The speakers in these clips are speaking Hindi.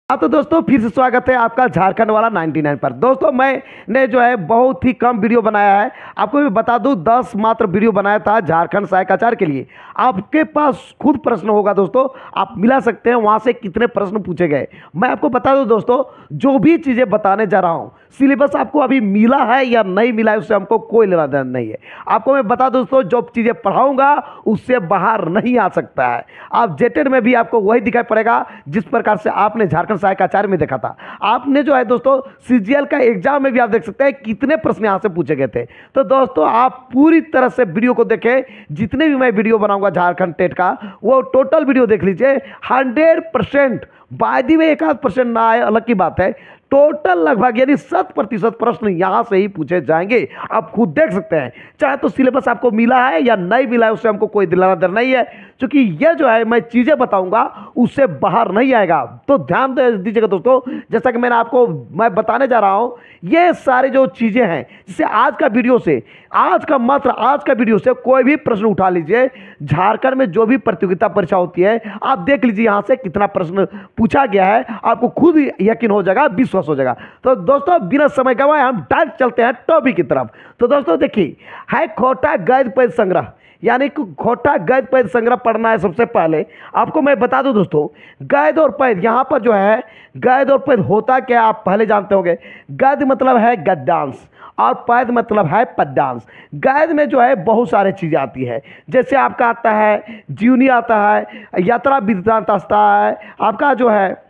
हाँ तो दोस्तों फिर से स्वागत है आपका झारखंड वाला 99 पर। दोस्तों मैंने जो है बहुत ही कम वीडियो बनाया है। आपको भी बता दूं 10 मात्र वीडियो बनाया था झारखंड सहायकाचार्य के लिए। आपके पास खुद प्रश्न होगा दोस्तों, आप मिला सकते हैं वहाँ से कितने प्रश्न पूछे गए। मैं आपको बता दूं दोस्तों, जो भी चीज़ें बताने जा रहा हूँ सिलेबस आपको अभी मिला है या नहीं मिला है उससे हमको कोई लेना देना नहीं है। आपको मैं बता दूं दोस्तों, जो चीज़ें पढ़ाऊंगा उससे बाहर नहीं आ सकता है। आप जेटेड में भी आपको वही दिखाई पड़ेगा जिस प्रकार से आपने झारखंड सहायकाचार्य में देखा था। आपने जो है दोस्तों सीजीएल का एग्जाम में भी आप देख सकते हैं कितने प्रश्न यहाँ से पूछे गए थे। तो दोस्तों आप पूरी तरह से वीडियो को देखें, जितने भी मैं वीडियो बनाऊंगा झारखंड टेट का वो टोटल वीडियो देख लीजिए। 100% बाय द वे, 1% ना आए अलग की बात है, टोटल लगभग यानी 100% प्रश्न यहां से ही पूछे जाएंगे। आप खुद देख सकते हैं, चाहे तो सिलेबस आपको मिला है या नहीं मिला है उससे हमको कोई दिलाना दर नहीं है, क्योंकि ये जो है मैं चीजें बताऊंगा उससे बाहर नहीं आएगा। तो ध्यान दीजिएगा दोस्तों, जैसा कि मैं बताने जा रहा हूं, ये सारे जो चीजें हैं जिससे आज का वीडियो से आज का वीडियो से कोई भी प्रश्न उठा लीजिए। झारखंड में जो भी प्रतियोगिता परीक्षा होती है आप देख लीजिए यहां से कितना प्रश्न पूछा गया है, आपको खुद यकीन हो जाएगा, विश्वास हो जाएगा। तो दोस्तों बिना समय गवाए हम डायरेक्ट चलते हैं टॉपिक की तरफ। तो दोस्तों देखिए, है खोटा गैद पद संग्रह, यानी कि खोटा गैद पद संग्रह पढ़ना है। सबसे पहले आपको मैं बता दूं दोस्तों, गैद और पद यहाँ पर जो है, गैद और पद होता क्या आप पहले जानते होंगे। गैद मतलब है गद्यांश और पद मतलब है पद्यांश। गैद में जो है बहुत सारे चीज़ें आती है, जैसे आपका आता है जीवनी, आता है यात्रा वृत्तांत, आता है आपका जो है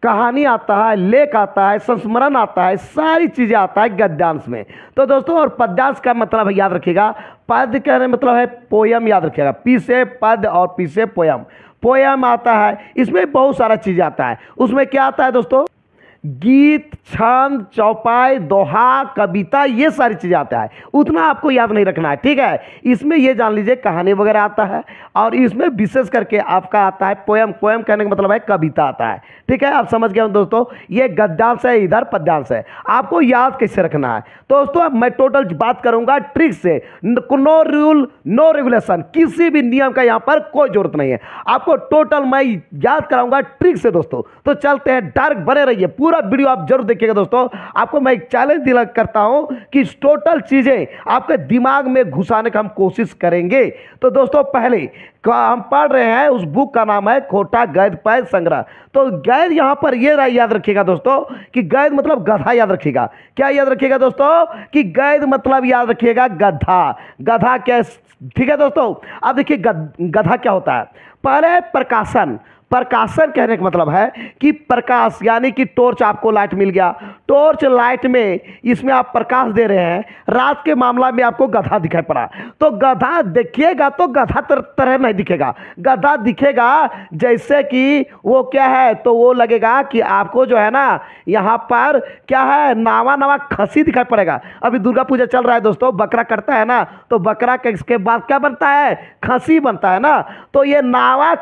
कहानी, आता है लेख, आता है संस्मरण, आता है, सारी चीज़ें आता है गद्यांश में। तो दोस्तों और पद्यांश का मतलब है, याद रखिएगा, पद कहने मतलब है पोयम, याद रखिएगा, पी से पद और पी से पोयम। पोयम आता है, इसमें बहुत सारा चीज़ आता है। उसमें क्या आता है दोस्तों, गीत, छंद, चौपाई, दोहा, कविता, ये सारी चीज़ें आता है। उतना आपको याद नहीं रखना है, ठीक है। इसमें ये जान लीजिए कहानी वगैरह आता है, और इसमें विशेष करके आपका आता है पोयम। पोयम कहने का मतलब है कविता आता है, ठीक है। आप समझ गए दोस्तों, ये गद्यांश है, इधर पद्यांश है। आपको याद कैसे रखना है दोस्तों, अब मैं टोटल बात करूंगा ट्रिक से। नो रूल नो रेगुलेशन, किसी भी नियम का यहाँ पर कोई जरूरत नहीं है। आपको टोटल मैं याद कराऊंगा ट्रिक से दोस्तों। तो चलते हैं, डायरेक्ट बने रहिए, पूरा वीडियो आप जरूर देखिएगा दोस्तों। आपको मैं एक चैलेंज दिला करता हूं कि टोटल चीजें आपके दिमाग में घुसाने का हम कोशिश करेंगे। तो दोस्तों पहले हम पढ़ रहे हैं, उस बुक का नाम है खोटा गैद पद संग्रह। तो गैद यहां पर ये याद रखिएगा दोस्तों कि गैद मतलब गधा, याद रखिएगा। क्या याद रखिएगा दोस्तों कि गैद मतलब याद रखिएगा गधा। गधा क्या, ठीक है दोस्तों। अब देखिए गधा क्या होता है। पहले प्रकाशन, प्रकाशन कहने का मतलब है कि प्रकाश, यानी कि टॉर्च, आपको लाइट मिल गया, टॉर्च लाइट में इसमें आप प्रकाश दे रहे हैं। रात के मामला में आपको गधा दिखाई पड़ा, तो गधा देखिएगा तो गधा तरह नहीं दिखेगा। गधा दिखेगा जैसे कि वो क्या है, तो वो लगेगा कि आपको जो है ना यहाँ पर क्या है, नावा नावा खसी दिखाई पड़ेगा। अभी दुर्गा पूजा चल रहा है दोस्तों, बकरा कटता है ना, तो बकरा के इसके बाद क्या बनता है, खसी बनता है ना। तो ये नावा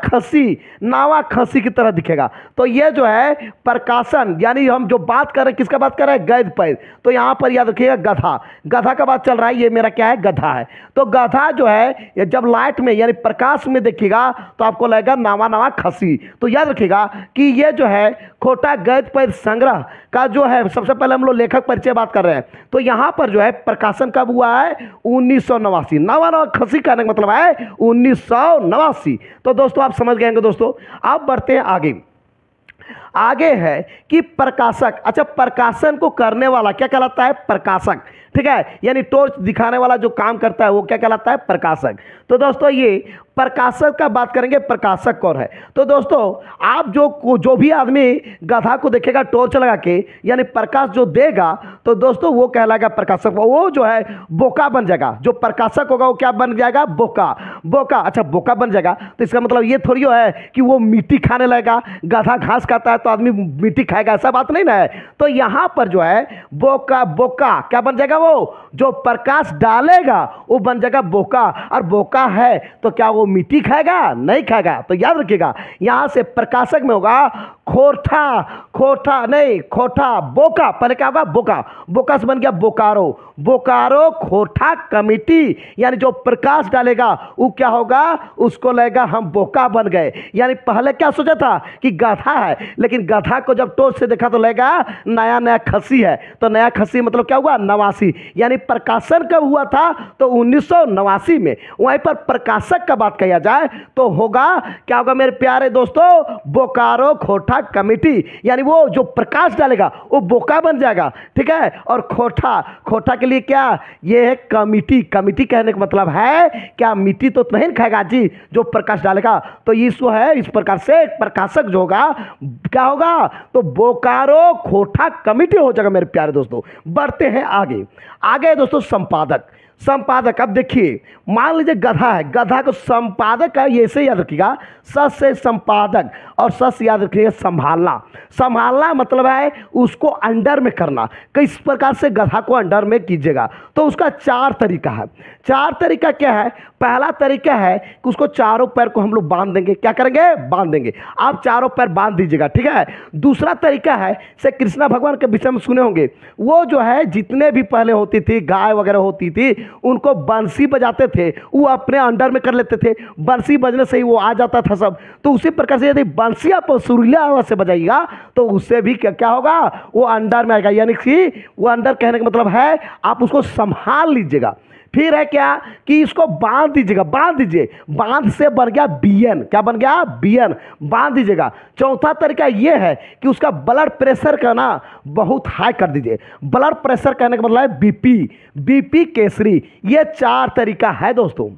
खसी की तरह दिखेगा। तो ये जो है प्रकाशन, यानी हम जो बात कर रहे हैं किसका बात कर रहे हैं, गैद पद। तो यहां पर याद रखिएगा गधा, गधा का बात चल रहा है, ये मेरा क्या है, गधा है। तो गधा जो है जब लाइट में यानी प्रकाश में देखिएगा तो आपको लगेगा नावा नावा खसी। तो याद रखिएगा कि ये जो है खोटा गैद पद संग्रह का जो है, सबसे पहले हम लोग लेखक परिचय बात कर रहे हैं। तो यहां पर जो है प्रकाशन कब हुआ है, 1989। नावा नावा खसी कहने का मतलब है 1989। तो दोस्तों आप समझ गए दोस्तों। अब बढ़ते हैं आगे है कि प्रकाशक। अच्छा, प्रकाशन को करने वाला क्या कहलाता है, प्रकाशक, ठीक है। यानी टॉर्च दिखाने वाला जो काम करता है वो क्या कहलाता है, प्रकाशक। तो दोस्तों ये प्रकाशक का बात करेंगे, प्रकाशक कौन है। तो दोस्तों आप जो भी आदमी गधा को देखेगा टॉर्च लगा के, यानी प्रकाश जो देगा, तो दोस्तों वो कहलाएगा प्रकाशक। वो जो है बोका बन जाएगा। जो प्रकाशक होगा वो क्या बन जाएगा, बोका। अच्छा, बोका बन जाएगा तो इसका मतलब ये थोड़ी है कि वो मिट्टी खाने लगेगा। गधा घास खाता है तो आदमी मिट्टी खाएगा, ऐसा बात नहीं ना है। तो यहां पर जो है बोका क्या बन जाएगा, वो जो प्रकाश डालेगा वो बन जाएगा बोका। और बोका है तो क्या वो मिट्टी खाएगा, नहीं खाएगा। तो याद रखिएगा यहां से प्रकाशक में होगा खोटा, खोटा नहीं खोटा, बोका, पहले क्या होगा बोका, बोका से बन गया बोकारो, बोकारो खोटा कमेटी, यानी जो प्रकाश डालेगा वो क्या होगा, उसको लगेगा हम बोका बन गए। यानी पहले क्या सोचा था कि गधा है, लेकिन गधा को जब टोच से देखा तो लगेगा नया नया खस्सी है, तो नया खस्सी मतलब क्या हुआ 89, यानी प्रकाशन कब हुआ था तो 1989 में। वहीं पर प्रकाशक का बात किया जाए तो होगा क्या होगा मेरे प्यारे दोस्तों, बोकारो खोटा कमेटी, यानी वो जो प्रकाश डालेगा वो बोका बन जाएगा, ठीक है। और खोटा, खोटा के लिए क्या, ये है कमिटी, कमिटी कहने का मतलब है क्या, मिट्टी तो नहीं खाएगा जी जो प्रकाश डालेगा, तो ये इसको है इस प्रकार से प्रकाशक जो होगा क्या होगा, तो बोकारो खोटा कमिटी हो जाएगा मेरे प्यारे दोस्तों। बढ़ते हैं आगे, आगे दोस्तों संपादक, संपादक। अब देखिए मान लीजिए गधा है, गधा को संपादक है, ये ऐसे याद रखिएगा, स से संपादक और स से याद रखिएगा संभालना, संभालना मतलब है उसको अंडर में करना, किस प्रकार से गधा को अंडर में कीजिएगा, तो उसका 4 तरीका है। 4 तरीका क्या है, पहला तरीका है कि उसको चारों पैर को हम लोग बांध देंगे, क्या करेंगे बांध देंगे, आप चारों पैर बांध दीजिएगा, ठीक है। दूसरा तरीका है से कृष्णा भगवान के विषय में सुने होंगे, वो जो है जितने भी पहले होती थी गाय वगैरह होती थी उनको बंसी बजाते थे, वो अपने अंडर में कर लेते थे, बंसी बजने से ही वो आ जाता था सब। तो उसी प्रकार से यदि बंसी आप सुरीला आवाज से बजाइएगा तो उससे भी क्या क्या होगा, वो अंडर में आएगा, यानी कि वो अंडर कहने का मतलब है आप उसको संभाल लीजिएगा। फिर है क्या कि इसको बांध दीजिएगा, बांध दीजिए, बांध से बन गया बियन, क्या बन गया बियन, बांध दीजिएगा। चौथा तरीका ये है कि उसका ब्लड प्रेशर का ना बहुत हाई कर दीजिए, ब्लड प्रेशर कहने का मतलब है बीपी, बीपी केसरी। ये 4 तरीका है दोस्तों।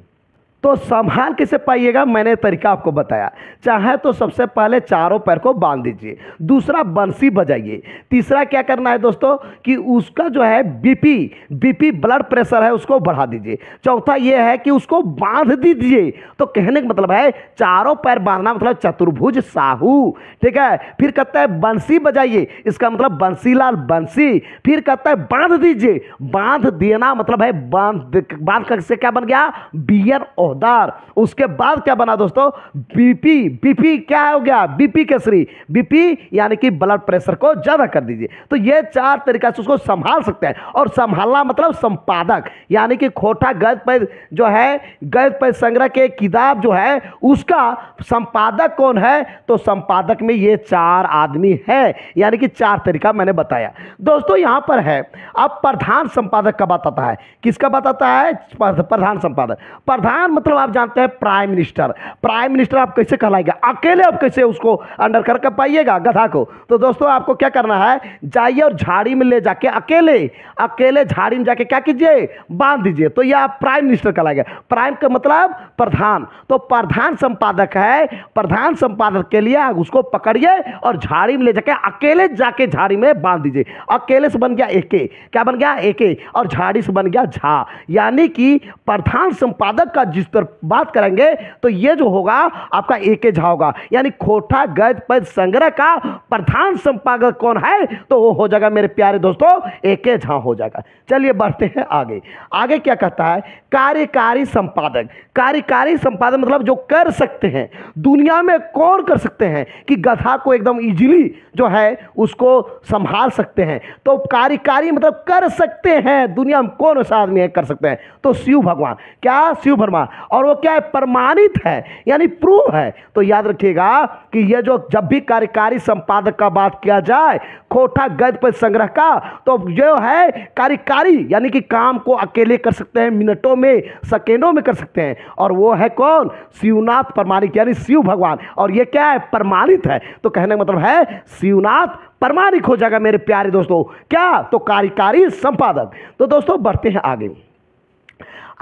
तो संभाल कैसे पाइएगा, मैंने तरीका आपको बताया। चाहे तो सबसे पहले चारों पैर को बांध दीजिए, दूसरा बंसी बजाइए, तीसरा क्या करना है दोस्तों कि उसका जो है बीपी ब्लड प्रेशर है उसको बढ़ा दीजिए, चौथा ये है कि उसको बांध दीजिए। तो कहने का मतलब है चारों पैर बांधना मतलब चतुर्भुज साहू, ठीक है। फिर कहता है बंसी बजाइए, इसका मतलब बंसीलाल बंसी। फिर कहता है बांध दीजिए, बांध देना मतलब है बांध कर से क्या बन गया बियन ओहदार। उसके बाद क्या बना दोस्तों बीपी, बीपी क्या हो गया बीपी केसरी, बीपी यानी कि ब्लड प्रेशर को ज्यादा कर दीजिए। तो ये 4 तरीका से उसको संभाल सकते हैं। और संभालना मतलब संपादक, यानी कि खोटा गद पर जो है गद पर संग्रह के किताब जो है उसका संपादक कौन है, तो संपादक में ये 4 आदमी है, यानी कि 4 तरीका मैंने बताया दोस्तों। यहां पर है अब प्रधान संपादक का बात आता है, किसका बात आता है प्रधान संपादक। प्रधान मतलब आप जानते हैं प्राइम मिनिस्टर, प्राइम मिनिस्टर आप कैसे कहलाएगा, अकेले आप कैसे उसको अंडर कर पाइएगा गधा को। तो दोस्तों आपको क्या करना है, जाइए और झाड़ी में ले जाके अकेले झाड़ी में जाके क्या कीजिए बांध दीजिए, तो यह आप प्राइम मिनिस्टर कहलाएगा। प्राइम का मतलब प्रधान, तो प्रधान संपादक है, प्रधान संपादक के लिए उसको पकड़िए और झाड़ी में ले जाके अकेले जाके झाड़ी में बांध दीजिए। अकेले से बन गया एके, क्या बन गया एके, और झाड़ी से बन गया झा, यानी कि प्रधान संपादक का जिस तरह बात करेंगे तो ये जो होगा आपका एके झा होगा, यानी खोटा गद पद संग्रह का प्रधान संपादक कौन है, तो वो हो जाएगा मेरे प्यारे दोस्तों एके झा हो जाएगा। चलिए बढ़ते हैं आगे, आगे क्या कहता है कार्यकारी संपादक। कार्यकारी संपादक मतलब जो कर सकते हैं, दुनिया में कौन कर सकते हैं कि गधा को एकदम इजीली जो है उसको संभाल सकते हैं, तो कार्यकारी मतलब कर सकते हैं, दुनिया में कौन ऐसा आदमी है कर सकते हैं, तो शिव भगवान, क्या शिव भगवान। और वो क्या है प्रमाणित है, यानी प्रूव है। तो याद रखिएगा कि ये जो जब भी कार्यकारी संपादक का बात किया जाए खोटा गद पर संग्रह का, तो जो है कार्यकारी यानी कि काम को अकेले कर सकते हैं, मिनटों में सेकेंडों में कर सकते हैं, और वो है कौन शिवनाथ प्रमाणिक, यानी शिव भगवान। और ये क्या है प्रमाणित है, तो कहने का मतलब है शिवनाथ प्रमाणिक हो जाएगा मेरे प्यारे दोस्तों, क्या तो कार्यकारी संपादक। तो दोस्तों बढ़ते हैं आगे,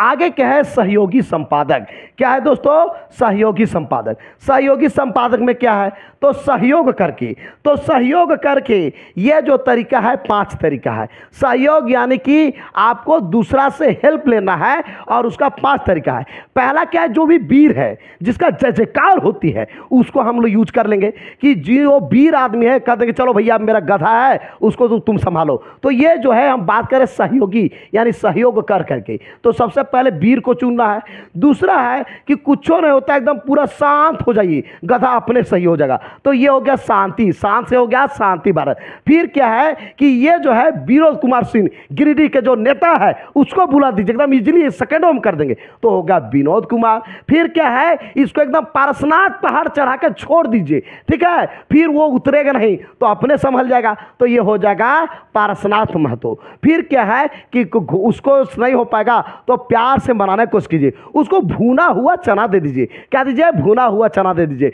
आगे क्या है सहयोगी संपादक। क्या है दोस्तों सहयोगी संपादक। सहयोगी संपादक में क्या है, तो सहयोग करके, तो सहयोग करके यह जो तरीका है 5 तरीका है। सहयोग यानी कि आपको दूसरा से हेल्प लेना है, और उसका 5 तरीका है। पहला क्या है, जो भी वीर है जिसका जय जयकार होती है उसको हम लोग यूज कर लेंगे कि जो वीर आदमी है कह देंगे चलो भैया मेरा गधा है उसको तुम संभालो। तो ये जो है हम बात करें सहयोगी यानी सहयोग कर करके, तो सबसे सबसे पहले वीर को चुनना है। दूसरा है कि कुछ नहीं होता, एकदम पूरा शांत हो जाइए, गधा अपने सही हो जाएगा। तो ये हो गया शांति, शांत से हो गया शांति भारत। फिर क्या है कि ये जो है विनोद कुमार सिंह गिरिडीह के जो नेता है उसको बुला दीजिए, एकदम इजीली सेकंडों में कर देंगे, तो हो गया विनोद कुमार। फिर क्या है, इसको एकदम पारसनाथ पहाड़ चढ़ा के छोड़ दीजिए, ठीक है, फिर वो उतरेगा नहीं तो अपने संभल जाएगा, तो ये हो जाएगा पारसनाथ महतो। फिर क्या है कि उसको नहीं हो पाएगा तो प्यार से बनाने की कोशिश कीजिए, उसको भुना हुआ चना दे दीजिए। क्या दीजिए? भुना हुआ चना दे दीजिए,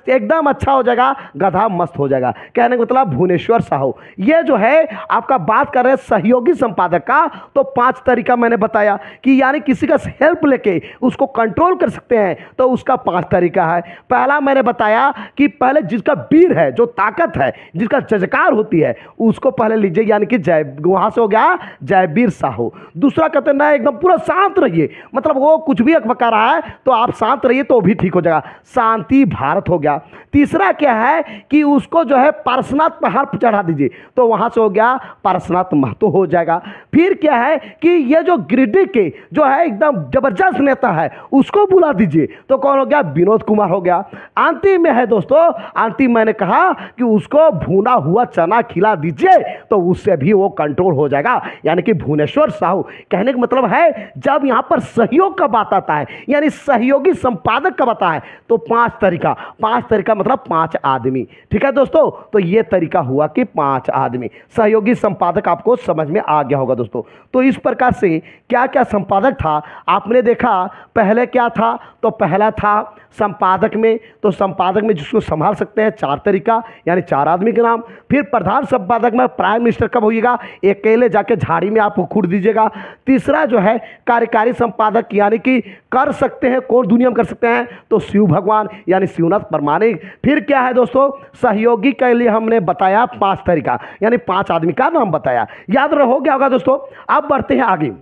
एकदम अच्छा हो जाएगा, गधा मस्त हो जाएगा। कहने का मतलब भुवनेश्वर साहू। ये जो है आपका बात कर रहे हैं सहयोगी संपादक का, तो 5 तरीका मैंने बताया कि यानी किसी का हेल्प लेके उसको कंट्रोल कर सकते हैं, तो उसका 5 तरीका है। पहला मैंने बताया कि पहले जिसका वीर है, जो ताकत है, जिसका जजकार होती है, उसको पहले लीजिए, यानी कि जय, वहां से हो गया जयवीर साहू। दूसरा कहते हैं एकदम पूरा शांत रहिए, मतलब वो कुछ भी अकबका रहा है तो आप शांत रहिए तो भी ठीक हो जाएगा, शांति भारत हो गया। तीसरा क्या है कि उसको जो है पारसनाथ पहाड़ पर चढ़ा दीजिए, तो वहां से हो गया पारसनाथ महतो हो जाएगा। फिर क्या है कि ये जो गिरिडीह के जो है एकदम जबरदस्त नेता है उसको बुला दीजिए, तो कौन हो गया? विनोद कुमार हो गया। अंतिम में है दोस्तों, अंतिम मैंने कहा कि उसको भुना हुआ चना खिला दीजिए, तो उससे भी वो कंट्रोल हो जाएगा, यानी कि भुवनेश्वर साहू। कहने का मतलब है जब यहां पर सहयोग का बात आता है, यानी सहयोगी संपादक का बात है, तो 5 तरीका मतलब 5 आदमी, ठीक है दोस्तों। तो ये तरीका हुआ कि 5 आदमी सहयोगी संपादक, आपको समझ में आ गया होगा दोस्तों। तो इस प्रकार से क्या क्या संपादक था आपने देखा। पहले क्या था? तो पहला था संपादक में, तो संपादक में जिसको संभाल सकते हैं 4 तरीका, यानी 4 आदमी के नाम। फिर प्रधान संपादक में प्राइम मिनिस्टर कब होइएगा? अकेले जाके झाड़ी में आप खुद दीजिएगा। तीसरा जो है कार्यकारी संपादक, यानी कि कर सकते हैं, कौन दुनिया में कर सकते हैं? तो शिव भगवान, यानी शिवनाथ परमाणिक। फिर क्या है दोस्तों? सहयोगी के लिए हमने बताया 5 तरीका, यानी 5 आदमी का नाम बताया, याद रहो गया होगा दोस्तों। अब बढ़ते हैं आगे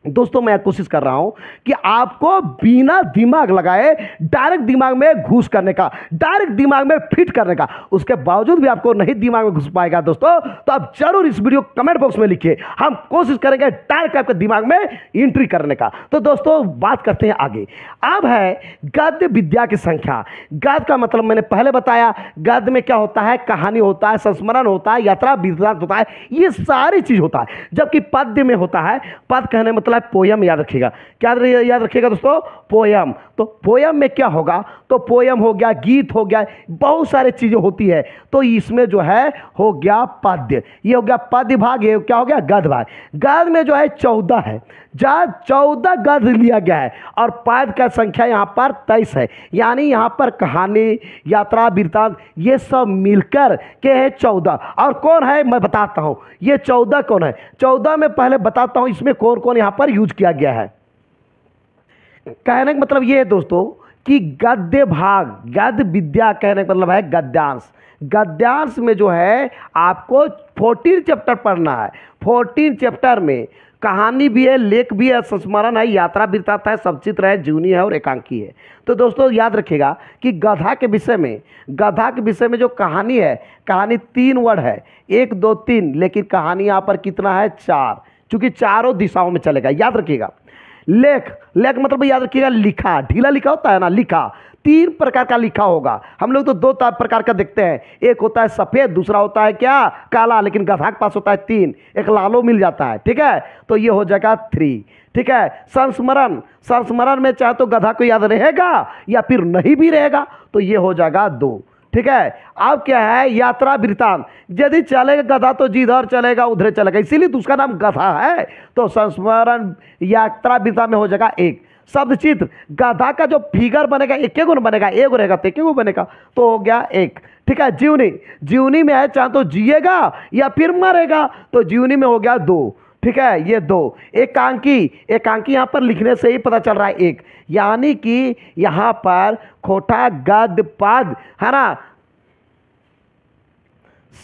दोस्तों। मैं कोशिश कर रहा हूं कि आपको बिना दिमाग लगाए डायरेक्ट दिमाग में घुस करने का, डायरेक्ट दिमाग में फिट करने का। उसके बावजूद भी आपको नहीं दिमाग में घुस पाएगा दोस्तों, तो आप जरूर इस वीडियो कमेंट बॉक्स में लिखिए, हम कोशिश करेंगे डायरेक्ट आपके दिमाग में एंट्री करने का। तो दोस्तों बात करते हैं आगे। अब है गद्य विद्या की संख्या। गद्य का मतलब मैंने पहले बताया, गद्य में क्या होता है? कहानी होता है, संस्मरण होता है, यात्रा वृत्तांत होता है, ये सारी चीज होता है। जबकि पद्य में होता है, पद कहने मतलब पोयम, याद रखिएगा। क्या याद रखिएगा दोस्तों? पोयम। तो पोयम में क्या होगा? तो पोयम हो गया, गीत हो गया, बहुत सारी चीजें होती है। तो इसमें जो है हो गया पद्य, ये हो गया पद्य भाग, ये क्या हो गया? गद्य भाग। गद्य में जो है 14 है, जहाँ 14 गद्य लिया गया है, और पद का संख्या यहाँ पर 23 है, यानी यहाँ पर कहानी, यात्रा वृत्तांत, ये सब मिलकर के है 14। और कौन है मैं बताता हूँ, ये 14 कौन है? 14 में पहले बताता हूँ इसमें कौन कौन यहाँ पर यूज किया गया है। कहने का मतलब ये है दोस्तों कि गद्य भाग, गद्य विद्या कहने का मतलब है गद्यांश। गद्यांश में जो है आपको 14 चैप्टर पढ़ना है। 14 चैप्टर में कहानी भी है, लेख भी है, संस्मरण है, यात्रा वृत्तांत है, सबचित्र है, जीवनी है और एकांकी है। तो दोस्तों याद रखिएगा कि गधा के विषय में जो कहानी है, कहानी 3 वर्ड है, 1 2 3, लेकिन कहानी यहाँ पर कितना है? 4, चूंकि चारों दिशाओं में चलेगा, याद रखिएगा। लेख मतलब याद रखिएगा लिखा, ढीला लिखा होता है ना, लिखा 3 प्रकार का लिखा होगा। हम लोग तो 2 प्रकार का देखते हैं, एक होता है सफ़ेद, दूसरा होता है क्या? काला, लेकिन गधा के पास होता है 3, एक लालो मिल जाता है, ठीक है। तो ये हो जाएगा 3, ठीक है। संस्मरण में चाहे तो गधा को याद रहेगा या फिर नहीं भी रहेगा, तो ये हो जाएगा 2, ठीक है। अब क्या है? यात्रा वृत्तांत, यदि चलेगा गधा तो जिधर चलेगा उधर चलेगा, इसीलिए तो उसका नाम गधा है। तो संस्मरण यात्रा वृत्तांत में हो जाएगा 1। शब्द चित्र, गधा का जो फिगर बनेगा एक गुण बनेगा, एक रहेगा तो एक गुण बनेगा, तो हो गया 1, ठीक है। जीवनी में है चाहे तो जिएगा या फिर मरेगा, तो जीवनी में हो गया 2, ठीक है, ये 2। एकांकी यहाँ पर लिखने से ही पता चल रहा है 1, यानी कि यहाँ पर खोटा गद्य पद है ना,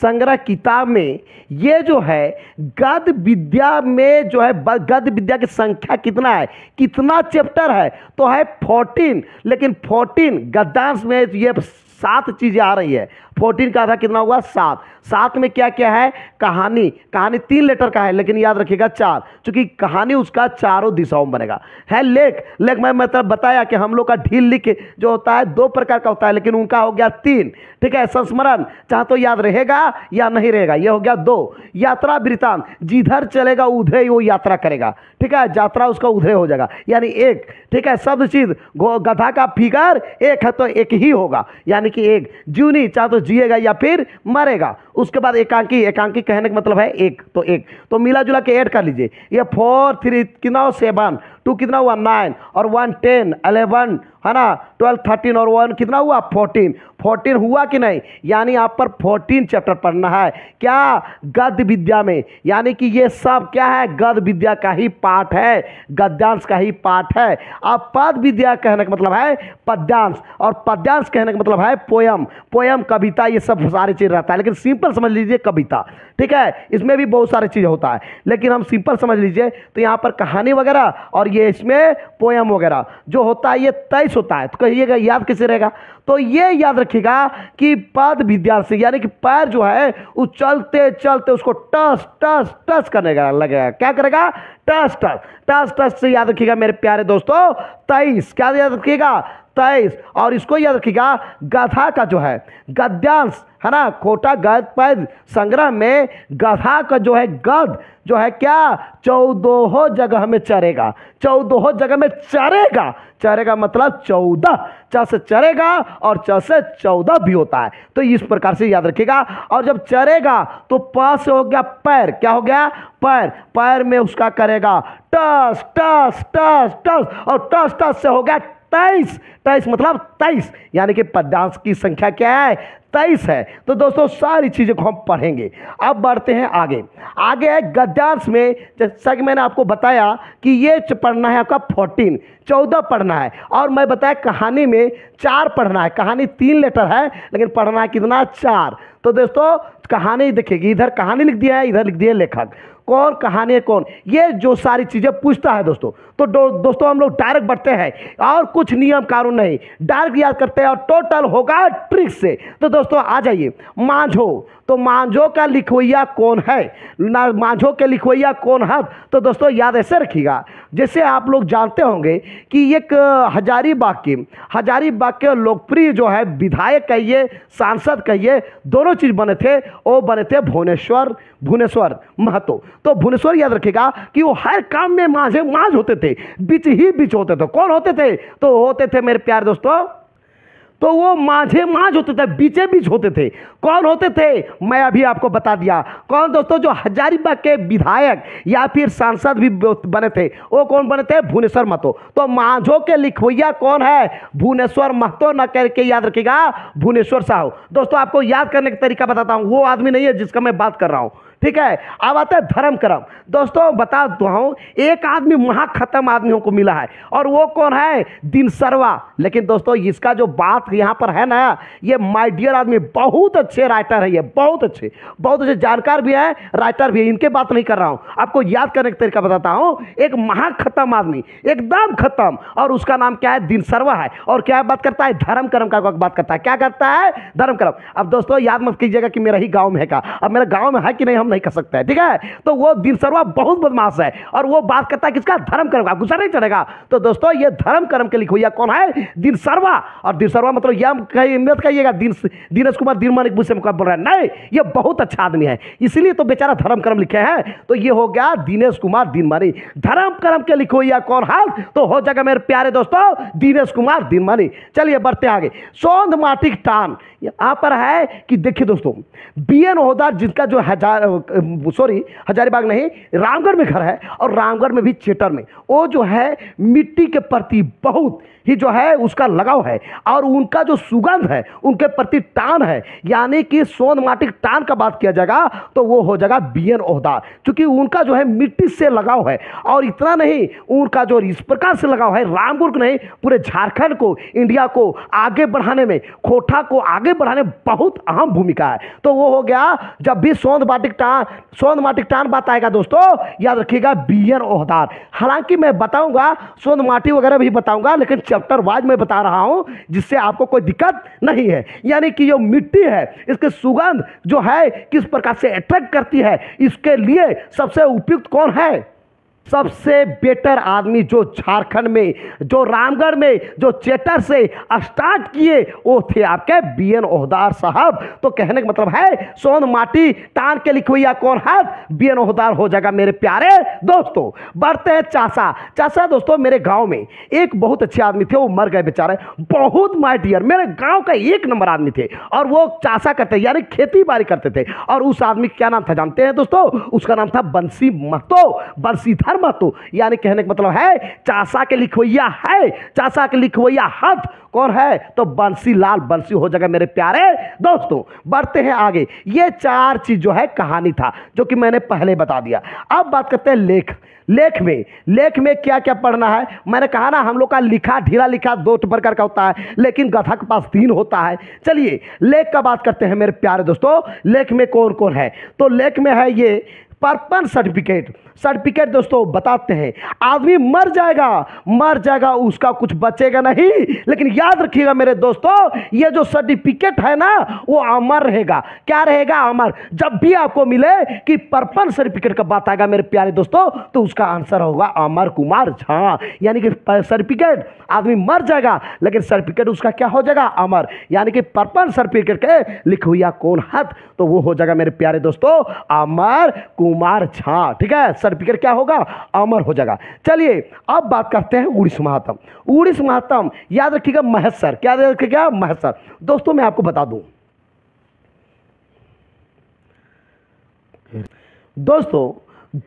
संग्रह किताब में ये जो है गद्य विद्या में जो है गद्य विद्या की संख्या कितना है, कितना चैप्टर है? तो है 14, लेकिन 14 गद्यांश में ये 7 चीजें आ रही है, 14 का आधा कितना हुआ 7। 7 में क्या क्या है, कहानी। कहानी 3 लेटर का है लेकिन याद रखिएगा 4, क्योंकि कहानी उसका चारों दिशाओं में बनेगा। है लेख। लेख मैं मतलब बताया कि हम लोग का ढील लिख जो होता है 2 प्रकार का होता है लेकिन उनका हो गया 3। ठीक है। संस्मरण चाहे तो याद रहेगा या नहीं रहेगा, ये हो गया 2। यात्रा वृत्तांत, जिधर चलेगा उधर ही वो यात्रा करेगा। ठीक है। यात्रा उसका उधर हो जाएगा यानी 1। ठीक है। शब्द चीज, गधा का फिगर 1 है तो 1 ही होगा यानी कि 1। जीवनी चाहे तो जिएगा या फिर मरेगा। उसके बाद एकांकी। एकांकी कहने का मतलब है 1 तो 1, तो मिला जुला के ऐड कर लीजिए। ये 4 3 कितना 7, 2 कितना हुआ 9 और 1 10 11 है ना, 12 13 और 1 कितना हुआ 14। 14 हुआ कि नहीं, यानी आप पर 14 चैप्टर पढ़ना है। क्या, गद्य विद्या में, यानी कि ये सब क्या है, गद्य विद्या का ही पाठ है, गद्यांश का ही पाठ है। अब पद विद्या कहने का मतलब है पद्यांश, और पद्यांश कहने का मतलब है पोयम। पोयम कविता ये सब सारी चीज़ रहता है, लेकिन सिंपल समझ लीजिए कविता। ठीक है। इसमें भी बहुत सारी चीज़ होता है लेकिन हम सिंपल समझ लीजिए तो यहाँ पर कहानी वगैरह और ये इसमें पोयम वगैरह जो होता है ये 23 होता है। तो कहिएगा याद कैसे रहेगा, तो ये याद रखिएगा कि पद विद्या से, यानी कि पैर जो है वो चलते चलते उसको टस टस टस करने का लगेगा। क्या करेगा, टस टस टस टस से याद रखिएगा मेरे प्यारे दोस्तों 23। क्या याद रखिएगा 23। और इसको याद रखिएगा गधा का जो है गद्यांश है ना, खोटा गद पद संग्रह में गधा का जो है गद जो है क्या 14 जगह में चरेगा। 14 जगह में चरेगा। चरेगा मतलब 14, च से चरेगा और च से 14 भी होता है, तो इस प्रकार से याद रखिएगा। और जब चरेगा तो प से हो गया पैर। क्या हो गया, पैर। पैर में उसका करेगा टस टस टस टस और टस टस से हो गया 23। 23 मतलब 23, यानी कि पद्यांश की संख्या क्या है 23 है। तो दोस्तों सारी चीज़ों को हम पढ़ेंगे। अब बढ़ते हैं आगे। आगे है गद्यांश में, जैसा कि मैंने आपको बताया कि ये पढ़ना है आपका 14 पढ़ना है, और मैं बताया कहानी में 4 पढ़ना है। कहानी 3 लेटर है लेकिन पढ़ना है कितना 4। तो दोस्तों कहानी देखिएगी, इधर कहानी लिख दिया है, इधर लिख दिया लेखक। कौन कहानी है कौन, ये जो सारी चीज़ें पूछता है दोस्तों। तो दोस्तों हम लोग डायरेक्ट बढ़ते हैं और कुछ नियम कानून नहीं, डायरेक्ट याद करते हैं और टोटल होगा ट्रिक से। तो दोस्तों आ जाइए। मांझो, तो मांझो का लिखवैया कौन है, ना मांझो के लिखवैया कौन है। तो दोस्तों याद ऐसे रखिएगा, जैसे आप लोग जानते होंगे कि एक हजारीबाग के लोकप्रिय जो है विधायक कहिए सांसद कहिए दोनों चीज़ बने थे, वो बने थे भुवनेश्वर महतो। तो भुवनेश्वर याद रखिएगा कि वो हर काम में मांझ होते थे, बीच ही बीच होते थे। कौन होते थे, तो होते थे मेरे प्यारे दोस्तों, तो वो मांझे होते थे, बीचे बीच होते थे। कौन होते थे, मैं अभी आपको बता दिया। कौन दोस्तों, जो हजारीबाग के विधायक या फिर सांसद भी बने थे, वो कौन बने थे, भुवनेश्वर महतो। तो मांझों के लिखवैया कौन है, भुवनेश्वर महतो, न करके याद रखिएगा भुवनेश्वर साहू। दोस्तों आपको याद करने का तरीका बताता हूँ, वो आदमी नहीं है जिसका मैं बात कर रहा हूँ। ठीक है। अब आता है धर्म कर्म। दोस्तों बता दो हूँ, एक आदमी महाखत्म आदमियों को मिला है और वो कौन है, दिनसरवा। लेकिन दोस्तों इसका जो बात यहाँ पर है ना, ये माय डियर आदमी बहुत अच्छे राइटर है, ये बहुत अच्छे जानकार भी है, राइटर भी है। इनके बात नहीं कर रहा हूँ, आपको याद करने का तरीका बताता हूँ। एक महाखत्म आदमी, एकदम खत्म, और उसका नाम क्या है, दिनसरवा है। और क्या बात करता है, धर्म कर्म का बात करता है। क्या करता है, धर्म कर्म। अब दोस्तों याद मत कीजिएगा कि मेरा ही गाँव में है का, अब मेरे गाँव में है कि नहीं हम नहीं कर सकते हैं। ठीक है। तो वो दिनसरवा बहुत बदमाश है और वो बात करता है किसका, धर्म कर्म का। गुस्सा नहीं चढ़ेगा। तो दोस्तों ये धर्म कर्म के लिखवैया कौन है, दिनसरवा। और दिनसरवा मतलब यह मत कहिएगा दिनेश कुमार दिनमणि मुझसे बोल रहा है, नहीं, ये बहुत अच्छा आदमी है इसलिए तो बेचारा धर्म कर्म लिखे हैं। तो ये हो गया दिनेश कुमार दिनमणि। धर्म कर्म के लिखवैया कौन है, तो हो जाएगा मेरे प्यारे दोस्तों दिनेश कुमार दिनमणि। चलिए बढ़ते आगे। सोंध माटिक टान, यहाँ पर है कि देखिए दोस्तों, BN ओहदार जिनका जो हजारीबाग नहीं, रामगढ़ में घर है, और रामगढ़ में भी चेटर में, वो जो है मिट्टी के प्रति बहुत ही जो है उसका लगाव है, और उनका जो सुगंध है उनके प्रति टान है। यानी कि सोंध माटिक टान का बात किया जाएगा तो वो हो जाएगा BN ओहदार, क्योंकि उनका जो है मिट्टी से लगाव है। और इतना नहीं, उनका जो इस प्रकार से लगाव है, रामगढ़ को नहीं पूरे झारखंड को, इंडिया को आगे बढ़ाने में, खोटा को आगे बढ़ाने में बहुत अहम भूमिका है। तो वो हो गया, जब भी सोंध माटिक टान बात आएगा दोस्तों याद रखिएगा BN ओहदार। हालांकि मैं बताऊंगा सोंध माटी वगैरह भी बताऊंगा, लेकिन चैप्टर वाइज मैं बता रहा हूं, जिससे आपको कोई दिक्कत नहीं है। यानी कि जो मिट्टी है, इसकी सुगंध जो है किस प्रकार से अट्रैक्ट करती है, इसके लिए सबसे उपयुक्त कौन है? सबसे बेटर आदमी जो झारखंड में, जो रामगढ़ में, जो चेटर से स्टार्ट किए, वो थे आपके बीएन ओहदार साहब। तो कहने का मतलब है सोन माटी टान के लिखवैया कौन है? बीएन ओहदार हो जाएगा मेरे प्यारे दोस्तों। बढ़ते हैं चाचा। चाचा दोस्तों मेरे गांव में एक बहुत अच्छे आदमी थे, वो मर गए बेचारे, बहुत माय डियर, मेरे गांव का एक नंबर आदमी थे, और वो चाचा करते यानी खेती बाड़ी करते थे। और उस आदमी का क्या नाम था जानते हैं दोस्तों? उसका नाम था बंसी महतो, बंसीधर महतो। यानी कहने का मतलब है चाचा के लिखवैया है, चाचा के लिखवैया हाथ कौन है? तो बंसी लाल बंसी हो जाएगा मेरे प्यारे दोस्तों। बढ़ते हैं आगे। ये चार चीज जो है कहानी था, जो कि मैंने पहले बता दिया। अब बात करते हैं लेख। लेख में क्या क्या पढ़ना है? मैंने कहा ना, हम लोग का लिखा ढीला लिखा दो प्रकार का होता है, लेकिन गधा के पास तीन होता है। चलिए लेख का बात करते हैं मेरे प्यारे दोस्तों। लेख में कौन कौन है? तो लेख में है ये परपन सर्टिफिकेट दोस्तों बताते हैं। आदमी मर जाएगा, उसका कुछ बचेगा नहीं, लेकिन याद रखिएगा मेरे दोस्तों, ये जो सर्टिफिकेट है ना, वो अमर रहेगा। क्या रहेगा? अमर। जब भी आपको मिले कि परपन सर्टिफिकेट का बात आएगा मेरे प्यारे दोस्तों, तो उसका आंसर होगा अमर कुमार झा। यानी कि सर्टिफिकेट, आदमी मर जाएगा लेकिन सर्टिफिकेट उसका क्या हो जाएगा? अमर। यानी कि परपन सर्टिफिकेट के लिखवैया कौन है? तो वो हो जाएगा मेरे प्यारे दोस्तों अमर कुमार झा। ठीक है, सर्टिफिकेट क्या होगा? अमर हो जाएगा। चलिए अब बात करते हैं उड़ीस महात्म। याद रखिएगा महेश सर। क्या याद रखिएगा? महेश सर। दोस्तों मैं आपको बता दूं दोस्तों,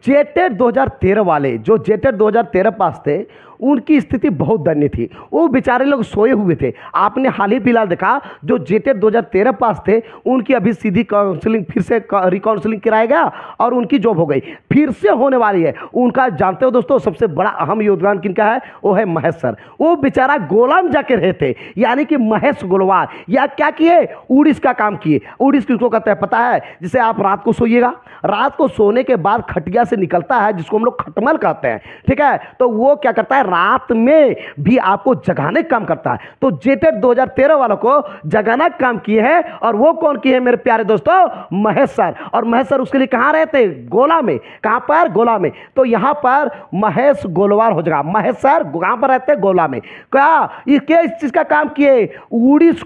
जेटेट 2013 वाले जो जेटेट 2013 पास थे, उनकी स्थिति बहुत दयनीय थी। वो बेचारे लोग सोए हुए थे। आपने हाल ही फिलहाल देखा जो जेटेट 2013 पास थे, उनकी अभी सीधी काउंसलिंग, फिर से रिकाउंसलिंग कराया गया और उनकी जॉब हो गई, फिर से होने वाली है। उनका जानते हो दोस्तों सबसे बड़ा अहम योगदान किनका है? वो है महेश सर। वो बेचारा गोलाम जाके रहे थे, यानी कि महेश गोलवार। या क्या किए? उड़ीस का काम किए। उड़ीस किसको कहते हैं पता है? जिसे आप रात को सोइएगा, रात को सोने के बाद खटिया से निकलता है, जिसको हम लोग खटमल कहते हैं। ठीक है, तो वो क्या करता है? रात में भी आपको जगाने का काम करता है। तो जेटेट 2013 वालों को जगाना का काम किए हैं, और वो कौन किए हैं मेरे प्यारे दोस्तों? महेश सर। और महेश सर उसके लिए कहां रहते? गोला में। कहां पर? गोला में। तो यहां पर महेश गोलवार हो जाएगा। महेश सर कहां पर रहते? गोला में। क्या ये इस चीज का काम किए? उड़ीस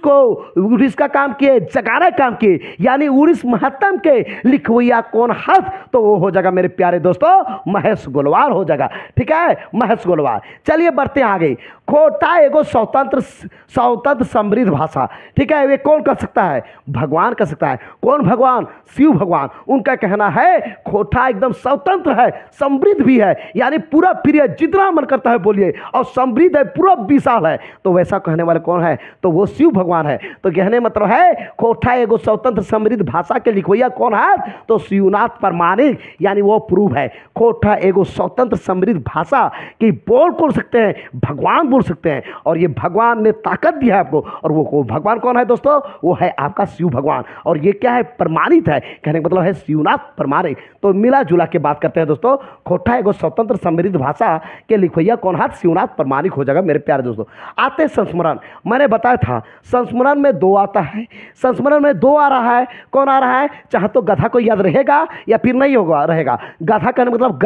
का काम किए, जगाने का काम किए। यानी उड़ीस महत्तम के लिखवैया कौन है? तो वो हो जाएगा मेरे प्यारे दोस्तों महेश गोलवार हो जाएगा। ठीक है, महेश गोलवार। चलिए बढ़ते हैं आगे। खोटा एगो स्वतंत्र समृद्ध भाषा। ठीक है, वे कौन कर सकता है? भगवान कर सकता है। कौन भगवान? शिव भगवान। उनका कहना है खोटा एकदम स्वतंत्र है, समृद्ध भी है, यानी पूरा प्रिय, जितना मन करता है बोलिए, और समृद्ध है, पूरा विशाल है। तो वैसा कहने वाले कौन है? तो वो शिव भगवान है। तो कहने मतलब है खोटा एगो स्वतंत्र समृद्ध भाषा के लिखवैया कौन है? तो शिवनाथ प्रमाणिक, यानी वो प्रूव है। खोटा एगो स्वतंत्र समृद्ध भाषा की बोल सकते हैं, भगवान बोल सकते हैं, और ये भगवान ने ताकत दी है आपको। और वो भगवान कौन है दोस्तों? वो है आपका शिव भगवान। और ये क्या है? प्रमाणित है। कहने का मतलब है शिवनाथ प्रमाणिक। तो मिला जुला के बात करते हैं दोस्तों, खोटा एगो स्वतंत्र समृद्ध भाषा के लिखवैया कौन है? शिवनाथ प्रमाणिक हो जाएगा मेरे प्यारे दोस्तों। आते संस्मरण। मैंने बताया था संस्मरण में दो आता है, संस्मरण में दो आ रहा है। कौन आ रहा है? चाहे तो गधा को याद रहेगा या फिर नहीं होगा, रहेगा। गधा कहने मतलब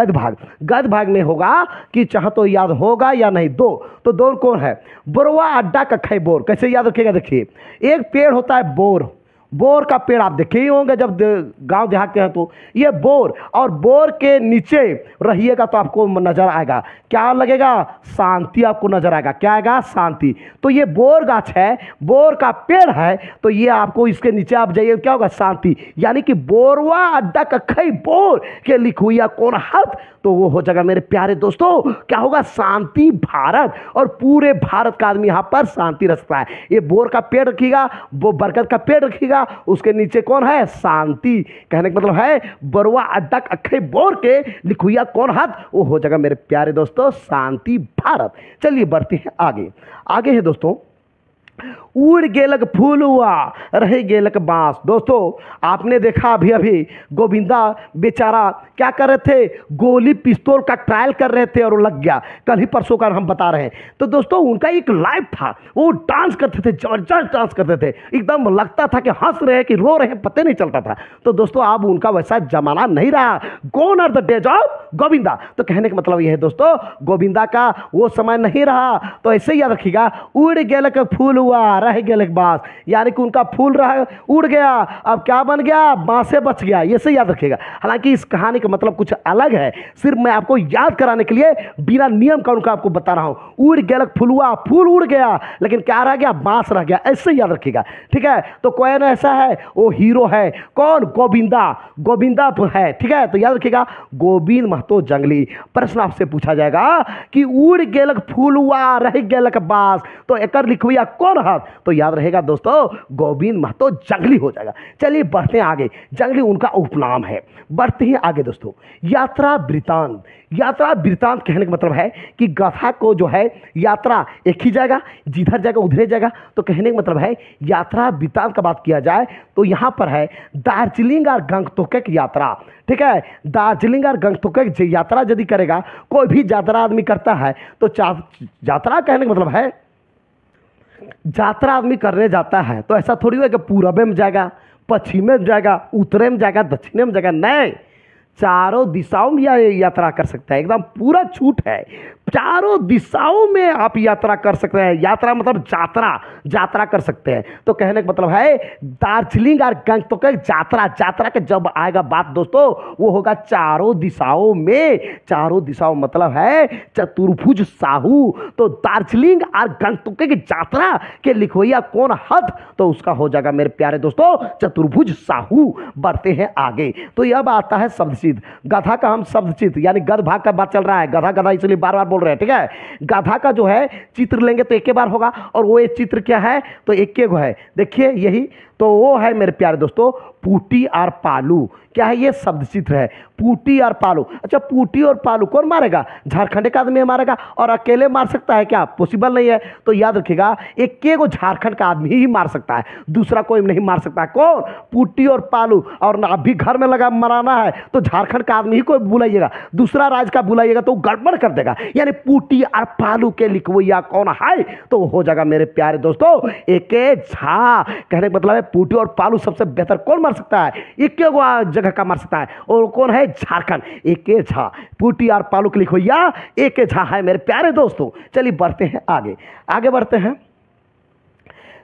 गद भाग में होगा कि चाहे तो याद होगा या नहीं। दो तो दो कौन है? बोरवा अड्डा कखई बोर। कैसे याद रखिएगा? देखिए, एक पेड़ होता है बोर का पेड़, आप देखे ही होंगे जब गांव देहात के हैं। तो ये बोर, और बोर के नीचे रहिएगा तो आपको नजर आएगा क्या लगेगा? शांति आपको नजर आएगा। क्या आएगा? शांति। तो ये बोर गाछ है, बोर का पेड़ है, तो ये आपको इसके नीचे आप जाइए, क्या होगा? शांति। यानी कि बोरवा अड्डा कखई बोर के लिखुइया कौन हाथ? तो वो हो जाएगा मेरे प्यारे दोस्तों, क्या होगा? शांति भारत। और पूरे भारत का आदमी यहाँ पर शांति रखता है। ये बोर का पेड़ रखिएगा, वो बरगद का पेड़ रखिएगा, उसके नीचे कौन है? शांति। कहने का मतलब है बरुआ अड्डा अखे बोर के लिखुइया कौन हाथ? वो हो जाएगा मेरे प्यारे दोस्तों शांति भारत। चलिए बढ़ते हैं आगे है दोस्तों उड़ गेलक फूल हुआ रह गेलक बांस। दोस्तों आपने देखा अभी अभी गोविंदा बेचारा क्या कर रहे थे, गोली पिस्तौल का ट्रायल कर रहे थे और वो लग गया। कल ही परसों का हम बता रहे हैं। तो दोस्तों उनका एक लाइव था, वो डांस करते थे, जबरदस्त डांस करते थे, एकदम लगता था कि हंस रहे हैं कि रो रहे हैं, पता नहीं चलता था। तो दोस्तों अब उनका वैसा जमाना नहीं रहा। Gone are the days of Govinda. तो कहने का मतलब यह है दोस्तों, गोविंदा का वो समय नहीं रहा। तो ऐसे ही याद रखिएगा, उड़ गेलक फूल हुआ रह गेलक बांस, यानी कि उनका फूल रहा उड़ गया, अब क्या बन गया, बांसे बच गया। ये से याद रखिएगा। हालांकि इस कहानी का मतलब कुछ अलग है, सिर्फ मैं आपको याद कराने के लिए बिना नियम का उनका आपको बता रहा हूं। उड़ गेलक फूल हुआ, फूल उड़ गया लेकिन क्या रह गया, बांस रह गया। ऐसे याद रखिएगा, ठीक है। तो कौन ऐसा है, वो हीरो है, कौन, गोविंदा। गोविंदा है, ठीक है। तो याद रखिएगा, गोविंद महतो जंगली। प्रश्न आपसे पूछा जाएगा कि उड़ गेलक फूल हुआ रह गेलक बांस, तो एकर लिखविया कौन है? तो याद रहेगा दोस्तों, गोविंद महतो जंगली हो जाएगा। चलिए बढ़ते हैं आगे, जंगली उनका उपनाम है। बढ़ते हैं आगे दोस्तों, यात्रा वृतांत। यात्रा वृतांत कहने का मतलब है कि गधा को जो है यात्रा एक ही जाएगा, जिधर जाएगा उधर जाएगा। तो कहने का मतलब है यात्रा वृतांत का बात किया जाए तो यहाँ पर है दार्जिलिंग और गंगटोक की यात्रा, ठीक है। दार्जिलिंग और गंगटोक की यात्रा यदि करेगा, कोई भी यात्रा आदमी करता है तो यात्रा कहने का मतलब है यात्रा आदमी करने जाता है तो ऐसा थोड़ी हो कि पूरब में जाएगा, पश्चिम में जाएगा, उत्तरे में जाएगा, दक्षिण में जाएगा, नहीं, चारों दिशाओं में यात्रा कर सकता है। एकदम पूरा छूट है, चारों दिशाओं में आप यात्रा कर सकते हैं। यात्रा मतलब यात्रा, यात्रा कर सकते हैं। तो कहने का मतलब है दार्जिलिंग और गंगटोक यात्रा, यात्रा के जब आएगा बात दोस्तों, वो होगा चारों दिशाओं में। चारों दिशाओं मतलब है चतुर्भुज साहू। तो दार्जिलिंग और गंगटोक की यात्रा के लिखवैया कौन हद, तो उसका हो जाएगा मेरे प्यारे दोस्तों चतुर्भुज साहू। बढ़ते हैं आगे, तो अब आता है शब्द चित्र। गधा का हम शब्द चित्र यानी गध भाग का बात चल रहा है, गधा गधा इसलिए बार बार बोल रहे हैं, ठीक है। गधा का जो है चित्र लेंगे तो एक ही बार होगा, और वो एक चित्र क्या है, तो एक गो है, देखिए यही तो वो है मेरे प्यारे दोस्तों पूटी और पालू। क्या है, ये शब्द चित्र है, पूटी और पालू। अच्छा, पूटी और पालू कौन मारेगा, झारखंड का आदमी मारेगा, और अकेले मार सकता है क्या, पॉसिबल नहीं है। तो याद रखिएगा, एक को झारखंड का आदमी ही मार सकता है, दूसरा कोई नहीं मार सकता है। कौन, पूटी और पालू। और अभी घर में लगा मराना है तो झारखंड का आदमी ही कोई बुलाइएगा, दूसरा राज्य का बुलाइएगा तो गड़बड़ कर देगा। यानी पूटी और पालू के लिखवैया कौन है, तो हो जाएगा मेरे प्यारे दोस्तों एक झा। कहने का मतलब है पूटी और पालू सबसे बेहतर कौन मार सकता है, एक जगह का मार सकता है, और कौन है, झारखंड। एक झा, पूटी और पालू के लिखवैया एक झा है मेरे प्यारे दोस्तों। चलिए बढ़ते हैं आगे, आगे बढ़ते हैं।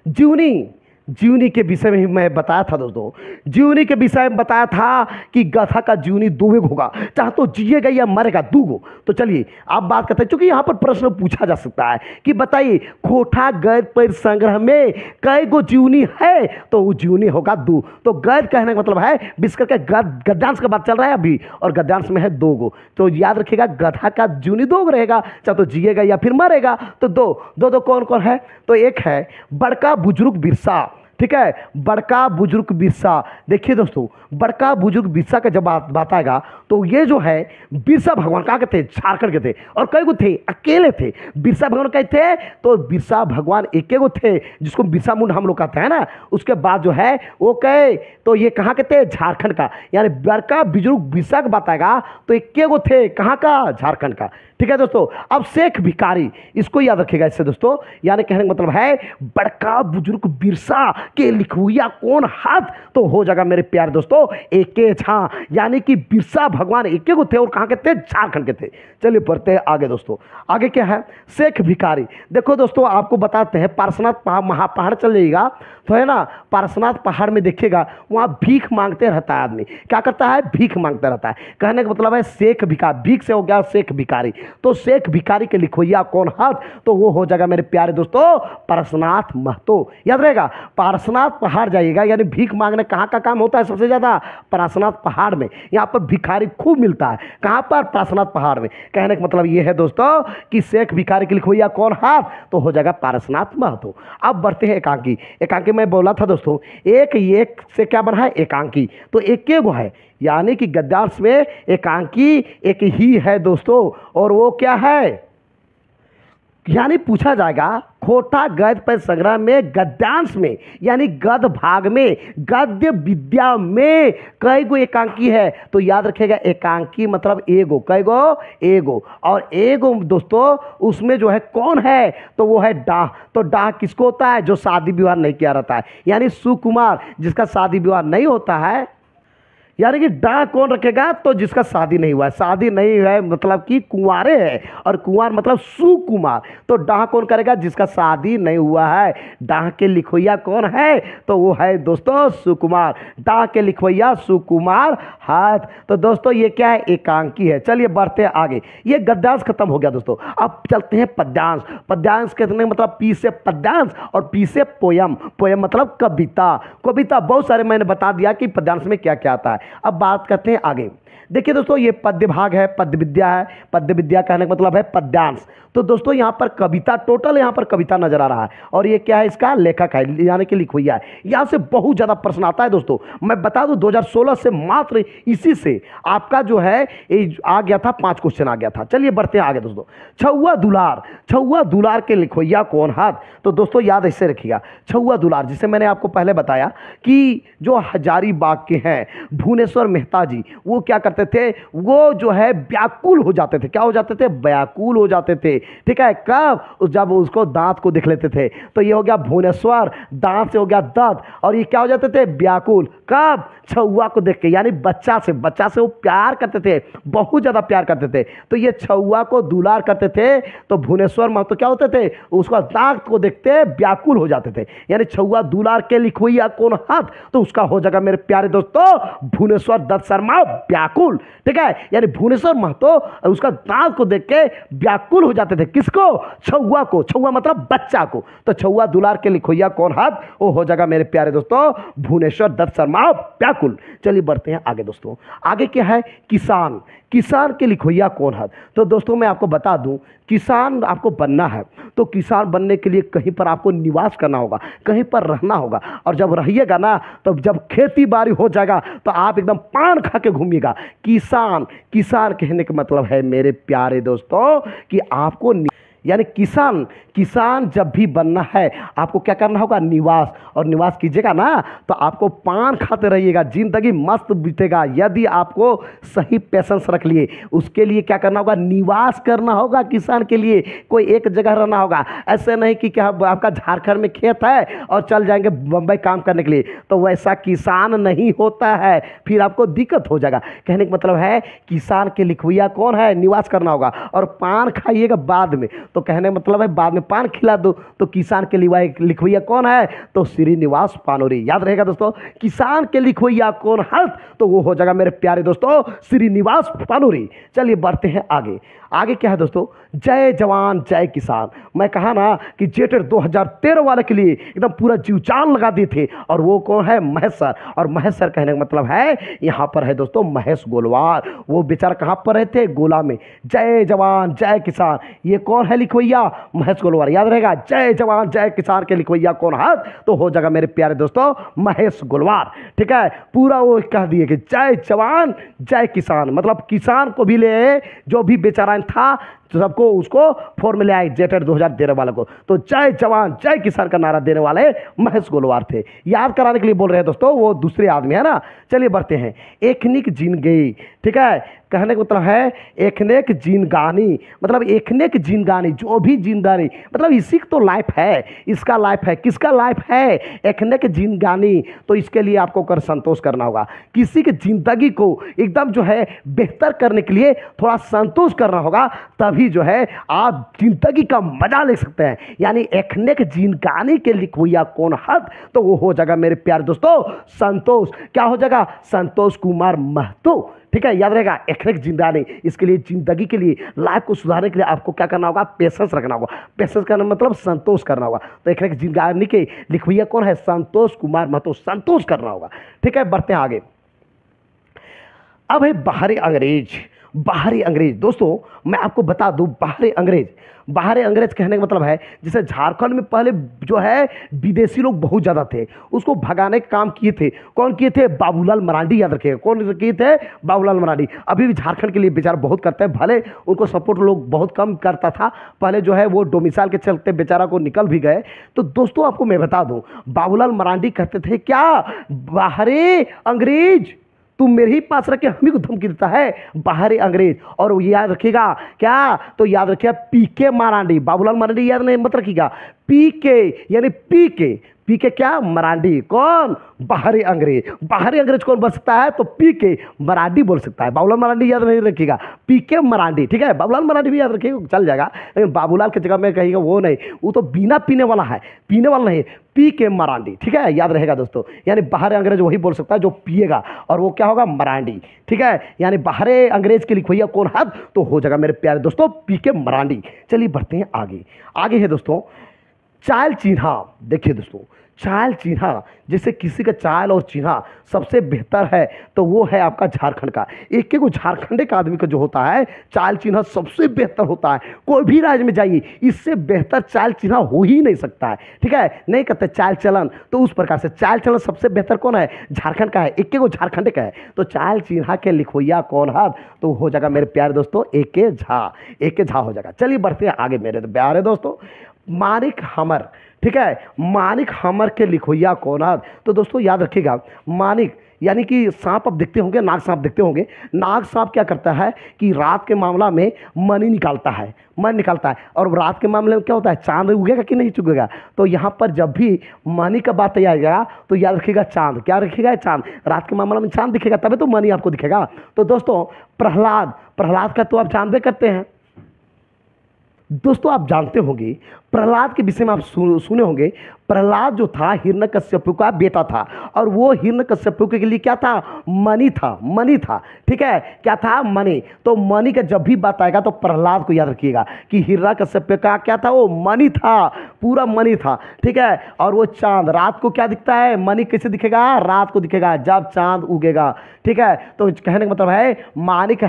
जीवनी, जीवनी के विषय में मैं बताया था दोस्तों, जीवनी के विषय में बताया था कि गधा का जीवनी दो होगा, चाहे तो जिएगा या मरेगा, दूगो। तो चलिए आप बात करते हैं, क्योंकि यहाँ पर प्रश्न पूछा जा सकता है कि बताइए खोटा गैद पर संग्रह में कई गो जीवनी है, तो वो जीवनी होगा दो। तो गैद कहने का मतलब है, विश्व के गद्यांश का बात चल रहा है अभी, और गद्यांश में है दो गो। तो याद रखिएगा गधा का जीवनी दो गो रहेगा, चाहे तो जिएगा या फिर मरेगा। तो दो कौन कौन है, तो एक है बड़का बुजुर्ग बिरसा, ठीक है, बड़का बुजुर्ग बिरसा। देखिए दोस्तों, बड़का बुजुर्ग बिरसा का जब बात आएगा तो ये जो है बिरसा भगवान कहाँ के थे, झारखंड के थे, और कई गो थे, अकेले थे। बिरसा भगवान कहे थे, तो बिरसा भगवान एक गो थे, जिसको बिरसा मुंडा हम लोग कहते हैं ना। उसके बाद जो है वो कहे, तो ये कहाँ के थे, झारखंड का। यानी बड़का बुजुर्ग बिरसा की बात आएगा तो एक गो थे, कहाँ का, झारखंड का, ठीक है दोस्तों। अब शेख भिखारी, इसको याद रखिएगा इससे दोस्तों, यानी कहने का मतलब है बड़का बुजुर्ग बिरसा के लिखवैया कौन हाथ, तो हो जाएगा मेरे प्यारे दोस्तों एक झा। यानी कि बिरसा भगवान एक गो थे, और कहाँ के थे, झारखंड के थे। चलिए बढ़ते हैं आगे दोस्तों, आगे क्या है, शेख भिखारी। देखो दोस्तों आपको बताते हैं, पार्श्वनाथ पहाड़ चल जाइएगा तो है ना, पार्श्वनाथ पहाड़ में देखिएगा वहाँ भीख मांगते रहता है आदमी, क्या करता है, भीख मांगता रहता है। कहने का मतलब है शेख भिखारी, भीख से हो गया शेख भिखारी। तो शेख भिखारी के लिखवैया कौन हाथ, तो वो हो जाएगा मेरे प्यारे दोस्तों पार्श्वनाथ महतो। याद रहेगा, पार्श्वनाथ पहाड़ जाइएगा, यानी भीख मांगने कहाँ का काम होता है सबसे ज़्यादा, पार्श्वनाथ पहाड़ में। यहाँ पर भिखारी खूब मिलता है, कहाँ पर, पार्श्वनाथ पहाड़ में। कहने का मतलब ये है दोस्तों कि शेख भिखारी के लिखवैया कौन हाथ, तो हो जाएगा पार्श्वनाथ महतो। अब बढ़ते हैं एकांकी। एकांकी मैं बोला था दोस्तों, एक से क्या बना है, एकांकी। तो एक गो है, यानी कि गद्यांश में एकांकी एक ही है दोस्तों, और वो क्या है, यानी पूछा जाएगा खोटा गद्य पर संग्रह में गद्यांश में यानी गद्य भाग में गद्य विद्या में कई गो एकांकी है। तो याद रखिएगा एकांकी मतलब एगो, कई गो एगो, और एगो दोस्तों उसमें जो है कौन है तो वो है डाह। तो डाह किसको होता है जो शादी विवाह नहीं किया रहता है, यानी सुकुमार जिसका शादी विवाह नहीं होता है। यानी कि डा कौन रखेगा तो जिसका शादी नहीं हुआ है, शादी नहीं है मतलब कि कुंवारे है, और कुंवार मतलब सुकुमार। तो डा कौन करेगा जिसका शादी नहीं हुआ है। डा के लिखवैया कौन है तो वो है दोस्तों सुकुमार। डा के लिखवैया सुकुमार हाथ। तो दोस्तों ये क्या है एकांकी है। चलिए बढ़ते हैं आगे। ये गद्यांश खत्म हो गया दोस्तों, अब चलते हैं पद्यांश। पद्यांश कहते मतलब पी से पद्यांश और पी से पोयम। पोयम मतलब कविता। कविता बहुत सारे मैंने बता दिया कि पद्यांश में क्या क्या आता है। अब बात करते हैं आगे। देखिए दोस्तों ये पद्य भाग है, पद्य विद्या है। पद्य विद्या कहने का मतलब है पद्यांश। तो दोस्तों यहाँ पर कविता, टोटल यहाँ पर कविता नजर आ रहा है, और ये क्या है इसका लेखक है यानी कि लिखवैया है। यहाँ से बहुत ज़्यादा प्रश्न आता है दोस्तों। मैं बता दूं 2016 से मात्र इसी से आपका जो है आ गया था 5 क्वेश्चन आ गया था। चलिए बढ़ते हैं आगे दोस्तों। छुआ दुलार, छुआ दुलार के लिखवैया कौन हाथ। तो दोस्तों याद ऐसे रखिएगा छुआ दुलार, जिसे मैंने आपको पहले बताया कि जो हजारीबाग के हैं भुवनेश्वर मेहता जी, वो क्या करते थे, वो जो है व्याकुल हो जाते थे। क्या हो जाते थे, व्याकुल हो जाते थे। ठीक है, कब, जब उसको दांत को देख लेते थे। तो ये हो गया भुवनेश्वर, दांत से हो गया दंत, और ये क्या हो जाते थे व्याकुल कब, छुआ को देख के, यानी बच्चा से वो प्यार करते थे, बहुत ज्यादा प्यार करते थे। तो ये छुआ को दुलार करते थे। तो भुवनेश्वर महतो क्या होते थे, उसका दांत को देखते व्याकुल हो जाते थे। यानी छुआ दुलार के लिखवैया कौन हाथ, तो उसका हो जाएगा मेरे प्यारे दोस्तों भुवनेश्वर दत्त शर्मा व्याकुल। ठीक है, यानी भुवनेश्वर महतो उसका दांत को देख के व्याकुल हो जाते थे। किसको, छुआ को। छुआ मतलब बच्चा को। तो छुआ दुलार के लिखवैया कौन हाथ, वो हो जाएगा मेरे प्यारे दोस्तों भुवनेश्वर दत्त शर्मा व्याकुल। चलिए बढ़ते हैं आगे दोस्तों। आगे क्या है, किसान। किसान के लिखवैया कौन है। तो दोस्तों मैं आपको बता दूं, किसान आपको बनना है तो किसान बनने के लिए कहीं पर आपको निवास करना होगा, कहीं पर रहना होगा। और जब रहिएगा ना, तो जब खेती बाड़ी हो जाएगा तो आप एकदम पान खा के घूमिएगा। किसान, किसान कहने का मतलब है मेरे प्यारे दोस्तों कि आपको यानी किसान, किसान जब भी बनना है आपको क्या करना होगा, निवास। और निवास कीजिएगा ना तो आपको पान खाते रहिएगा, जिंदगी मस्त बीतेगा। यदि आपको सही पैसेंस रख लिए, उसके लिए क्या करना होगा, निवास करना होगा। किसान के लिए कोई एक जगह रहना होगा। ऐसे नहीं कि क्या आपका झारखंड में खेत है और चल जाएंगे बम्बई काम करने के लिए, तो वैसा किसान नहीं होता है, फिर आपको दिक्कत हो जाएगा। कहने का मतलब है किसान के लिखवैया कौन है, निवास करना होगा। और पान खाइएगा बाद में, तो कहने मतलब है बाद में पान खिला दो। तो किसान के लिखवैया कौन है, तो श्रीनिवास पानोरी। याद रहेगा दोस्तों, किसान के लिखवैया कौन है, तो वो हो जाएगा मेरे प्यारे दोस्तों श्रीनिवास पानोरी। चलिए बढ़ते हैं आगे। आगे क्या है दोस्तों, जय जवान जय किसान। मैं कहा ना कि जेटर 2013 वाले के लिए एकदम पूरा जीव जान लगा दिए थे, और वो कौन है, महेश सर। और महेश सर कहने का मतलब है यहाँ पर है दोस्तों महेश गोलवार। वो बेचारा कहाँ पर रहते, गोला में। जय जवान जय किसान, ये कौन है लिखवैया, महेश गोलवार। याद रहेगा, जय जवान जय किसान के लिखवैया कौन है, तो हो जाएगा मेरे प्यारे दोस्तों महेश गोलवार। ठीक है, पूरा वो कह दिए कि जय जवान जय किसान, मतलब किसान को भी ले, जो भी बेचारा था तो सबको उसको फॉर्मूले आए जेटर 2013 वाले को। तो जय जवान जय किसान का नारा देने वाले महेश गोलवार थे। याद कराने के लिए बोल रहे हैं दोस्तों, वो दूसरे आदमी है ना। चलिए बढ़ते हैं। एखनिक जिनगी, ठीक है, कहने का मतलब है एखनेक जिनगानी, मतलब एखनेक जिनगानी, जो भी जिंदानी, मतलब इसी की तो लाइफ है, इसका लाइफ है। किसका लाइफ है, एखनेक जिनगानी। तो इसके लिए आपको कर संतोष करना होगा। किसी की जिंदगी को एकदम जो है बेहतर करने के लिए थोड़ा संतोष करना होगा, तभी जो है आप जिंदगी का मजा ले सकते हैं। यानी एखनेक जिनगानी के लिखवैया कौन है, तो वो हो जाएगा मेरे प्यारे दोस्तों संतोष। क्या हो जाएगा, संतोष कुमार महतो। ठीक है, याद रहेगा एखनेक जिंदानी। इसके लिए जिंदगी के लिए, लाइफ को सुधारने के लिए आपको क्या करना होगा, पेशेंस रखना होगा। पेशेंस करना मतलब संतोष करना होगा। तो एखनेक जिंदानी के लिखवैया कौन है, संतोष कुमार महतो। संतोष करना होगा। ठीक है, बढ़ते हैं आगे। अब है बाहरी अंग्रेज। बाहरी अंग्रेज। दोस्तों मैं आपको बता दूं, बाहरी अंग्रेज कहने का मतलब है जैसे झारखंड में पहले जो है विदेशी लोग बहुत ज़्यादा थे, उसको भगाने का काम किए थे। कौन किए थे? बाबूलाल मरांडी, याद रखिएगा। कौन किए थे? बाबूलाल मरांडी। अभी भी झारखंड के लिए बेचारा बहुत करते हैं, भले उनको सपोर्ट लोग बहुत कम करता था पहले, जो है वो डोमिसाइल के चलते बेचारा को निकल भी गए। तो दोस्तों आपको मैं बता दूं, बाबूलाल मरांडी कहते थे क्या, बाहरी अंग्रेज तुम मेरे ही पास रख के हम ही को धमकी देता है, बाहरी अंग्रेज। और वो याद रखिएगा क्या, तो याद रखिएगा पीके मरांडी, बाबूलाल मरांडी याद नहीं मत रखिएगा, पीके यानी पीके क्या, मरांडी। कौन? बाहरी अंग्रेज कौन बन सकता है? तो पीके मरांडी बोल सकता है। बाबूलाल मरांडी याद नहीं रखिएगा, पीके मरांडी, ठीक है। बाबूलाल मरांडी भी याद रखिएगा, चल जाएगा, लेकिन बाबूलाल की जगह में कहिएगा वो नहीं, वो तो बिना पीने वाला है, पीने वाला नहीं, पीके मरांडी, ठीक है, याद रहेगा दोस्तों। यानी बाहरी अंग्रेज वही बोल सकता है जो पिएगा, और वो क्या होगा? मरांडी, ठीक है। यानी बाहरी अंग्रेज के लिखोइया कौन है? तो हो जाएगा मेरे प्यारे दोस्तों पीके मरांडी। चलिए बढ़ते हैं आगे है दोस्तों चाल चिन्हा। देखिए दोस्तों, चाल चिन्हा, जैसे किसी का चाल और चिन्हा सबसे बेहतर है तो वो है आपका झारखंड का। एक एक झारखंड का आदमी का जो होता है चाल चिन्हा सबसे बेहतर होता है। कोई भी राज्य में जाइए, इससे बेहतर चाल चिन्हा हो ही नहीं सकता है, ठीक है। नहीं कहते चाल चलन, तो उस प्रकार से चाल चलन सबसे बेहतर कौन है? झारखंड का है, एक एक झारखंड का है। तो चाल चिन्हा के लिखोइया कौन है? तो हो जाएगा मेरे प्यारे दोस्तों एक के झा हो जाएगा। चलिए बढ़ते हैं आगे मेरे प्यारे दोस्तों, मानिक हमर, ठीक है। मानिक हमर के लिखोइया कौन है? तो दोस्तों याद रखिएगा, मानिक यानी कि सांप आप देखते होंगे, नाग सांप देखते होंगे। नाग सांप क्या करता है कि रात के मामला में मनी निकालता है, मन निकालता है। और रात के मामले में क्या होता है? चांद उगेगा कि नहीं चुगेगा। तो यहाँ पर जब भी मनी का बात आएगा तो याद रखिएगा चांद, क्या रखिएगा? चांद। रात के मामला में चांद दिखेगा तभी तो मनी आपको दिखेगा। तो दोस्तों प्रहलाद का तो आप जानबे करते हैं दोस्तों, आप जानते होंगे प्रहलाद के विषय में आप सुने होंगे। प्रहलाद जो था हिरण्यकश्यप का बेटा था, और वो हिरण्यकश्यप के लिए क्या था? मणि था, ठीक है। क्या था? मणि। तो मणि का जब भी बात आएगा तो प्रहलाद को याद रखिएगा कि हिरण्यकश्यप का क्या था? वो मणि था, पूरा मणि था, ठीक है। और वो चांद, रात को क्या दिखता है? मणि कैसे दिखेगा? रात को दिखेगा जब चांद उगेगा, ठीक है। तो कहने का मतलब है मानिक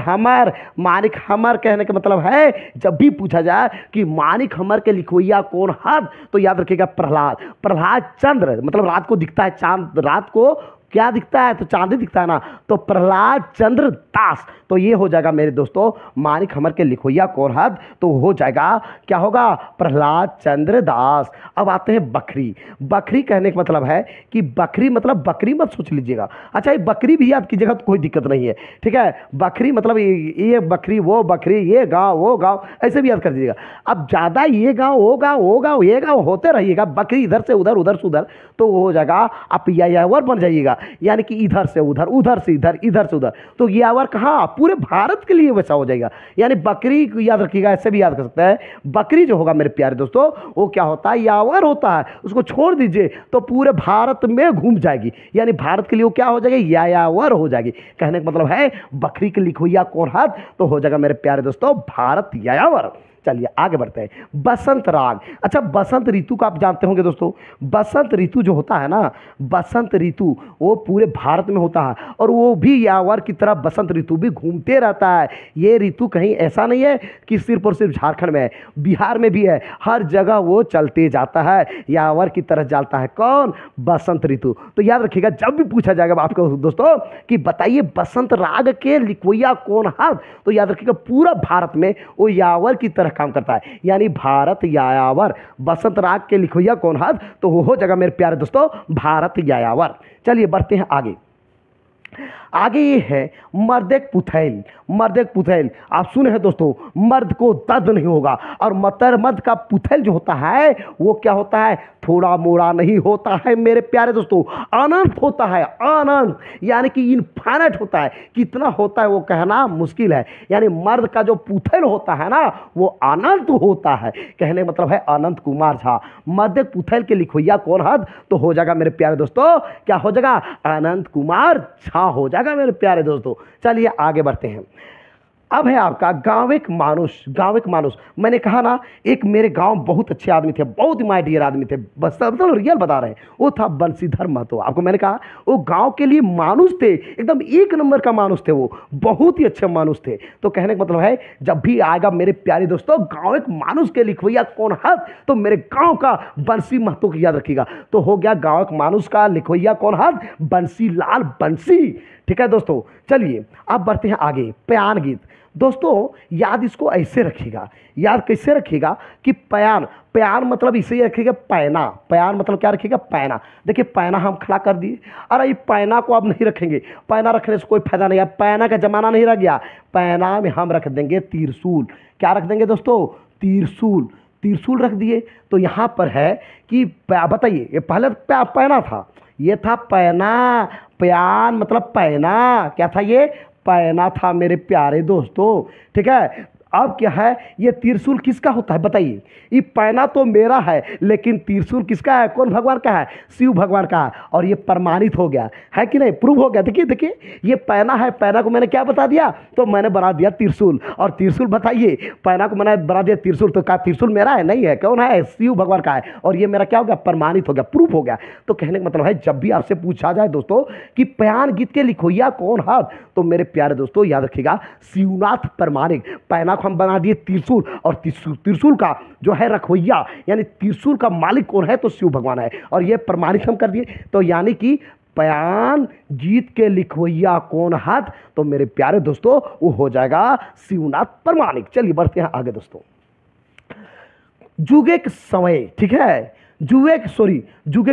हमर कहने का मतलब है जब भी पूछा जाए कि मानिक हमर के लिखोइया कौन है, तो याद रखिएगा प्रहलाद चंद्र, मतलब रात को दिखता है चांद, रात को क्या दिखता है? तो चांद ही दिखता है ना। तो प्रहलाद चंद्र दास, तो ये हो जाएगा मेरे दोस्तों मानिक हमर के लिखोइया कौन है? तो हो जाएगा क्या होगा? प्रहलाद चंद्र दास। अब आते हैं बकरी कहने का मतलब है कि बकरी मतलब बकरी मत सोच लीजिएगा। अच्छा, ये बकरी भी याद कीजिएगा तो कोई दिक्कत नहीं है, ठीक है। बकरी मतलब ये बकरी वो बकरी, ये गाँव वो गाँव, ऐसे भी याद कर दीजिएगा। अब ज़्यादा ये गाँव वो गाँव ये गाँव होते रहिएगा, बकरी इधर से उधर उधर से उधर, तो वो हो जाएगा आप यायावर बन जाइएगा, यानी कि इधर से उधर उधर से इधर इधर से उधर। तो यावर कहाँ? पूरे भारत के लिए वैसा हो जाएगा। यानी बकरी को याद रखिएगा, ऐसे भी याद कर सकते हैं। बकरी जो होगा मेरे प्यारे दोस्तों वो क्या होता है? यावर होता है। उसको छोड़ दीजिए तो पूरे भारत में घूम जाएगी, यानी भारत के लिए वो क्या हो जाएगी? यायावर हो जाएगी। कहने का मतलब है बकरी के लिखोइया कौन है? तो हो जाएगा मेरे प्यारे दोस्तों भारत यायावर। चलिए आगे बढ़ते हैं, बसंत राग। अच्छा, बसंत ऋतु का आप जानते होंगे दोस्तों, बसंत ऋतु जो होता है ना, बसंत ऋतु वो पूरे भारत में होता है, और वो भी यावर की तरह बसंत ऋतु भी घूमते रहता है। ये ऋतु कहीं ऐसा नहीं है कि सिर्फ और सिर्फ झारखंड में है, बिहार में भी है, हर जगह वो चलते जाता है, यावर की तरह चलता है। कौन? बसंत ऋतु। तो याद रखिएगा जब भी पूछा जाएगा आपको दोस्तों कि बताइए बसंत राग के लिखोइया कौन है, तो याद रखिएगा पूरा भारत में वो यावर की तरह काम करता है, यानी भारत यायावर। बसंत राग के लिखोइया कौन है? तो वो हो जाएगा मेरे प्यारे दोस्तों भारत यायावर। चलिए बढ़ते हैं आगे ये है मर्देक पुथैल। आप सुने हैं दोस्तों, मर्द को दर्द नहीं होगा, और मर्द का पुथैल जो होता है वो क्या होता है? थोड़ा मोड़ा नहीं होता है मेरे प्यारे दोस्तों, अनंत होता है, अनंत, यानी कि इनफाइनाइट होता है। कितना होता है वो कहना मुश्किल है, यानी मर्द का जो पुथैल होता है ना वो अनंत होता है। कहने का मतलब है अनंत कुमार झा। मर्देक पुथैल के लिखोइया कौन है? तो हो जाएगा मेरे प्यारे दोस्तों क्या हो जाएगा? अनंत कुमार झा हो जाएगा मेरे प्यारे दोस्तों। चलिए आगे बढ़ते हैं, अब है आपका गाँव एक मानुष। गाँव एक मानुष, मैंने कहा ना, एक मेरे गांव बहुत अच्छे आदमी थे, बहुत ही माय डियर आदमी थे, बस मतलब रियल बता रहे हैं, वो था बंशीधर महतो। आपको मैंने कहा वो गांव के लिए मानुष थे, एकदम एक नंबर का मानुष थे, वो बहुत ही अच्छे मानुष थे। तो कहने का मतलब है, जब भी आएगा मेरे प्यारे दोस्तों गाँव एक मानुष के लिखवैया कौन है, तो मेरे गाँव का बंसी महतो को याद रखिएगा। तो हो गया गाँव एक मानुष का लिखवैया कौन है, बंसी लाल बंसी। ठीक है दोस्तों, चलिए अब बढ़ते हैं आगे। प्यान गीत दोस्तों, याद इसको ऐसे रखिएगा, याद कैसे रखिएगा कि प्यान, प्यान मतलब इसे ही रखिएगा पैना। प्यान मतलब क्या रखिएगा, पैना। देखिए पैना हम खड़ा कर दिए, अरे ये पैना को आप नहीं रखेंगे, पैना रखने से कोई फायदा नहीं है, पैना का जमाना नहीं रह गया। पैना में हम रख देंगे त्रिशूल। क्या रख देंगे दोस्तों, त्रिशूल। त्रिशूल रख दिए। तो यहाँ पर है कि बताइए, ये पहले पैना था, ये था पैना। प्यान मतलब पैना, क्या था ये, पैना था मेरे प्यारे दोस्तों। ठीक है, अब क्या है, ये त्रिशूल किसका होता है बताइए। ये पैना तो मेरा है, लेकिन त्रिशूल किसका है, कौन भगवान का है, शिव भगवान का है। और ये प्रमाणित हो गया है कि नहीं, प्रूव हो गया। देखिए देखिए, ये पैना है, पैना को मैंने क्या बता दिया, तो मैंने बना दिया त्रिशूल। और त्रिशूल बताइए, पैना को मैंने बना दिया त्रिशूल, तो क्या त्रिशूल मेरा है, नहीं है, कौन है, शिव भगवान का है। और ये मेरा क्या हो गया, प्रमाणित हो गया, प्रूफ हो गया। तो कहने का मतलब है, जब भी आपसे पूछा जाए दोस्तों कि प्यान गीत के लिखवैया कौन है, तो मेरे प्यारे दोस्तों याद रखिएगा शिवनाथ प्रमाणिक। पैना को हम बना दिए त्रिशूल, और त्रिशूल का जो है रखवैया यानी त्रिशूल का मालिक कौन है, तो शिव भगवान है। और ये प्रमाणित हम कर दिए, तो यानी कि प्यान गीत के लिखवैया कौन है, तो मेरे प्यारे दोस्तों वो हो जाएगा शिवनाथ प्रमाणिक। चलिए बढ़ते हैं आगे दोस्तों। जुगे के समय, ठीक है, जुगे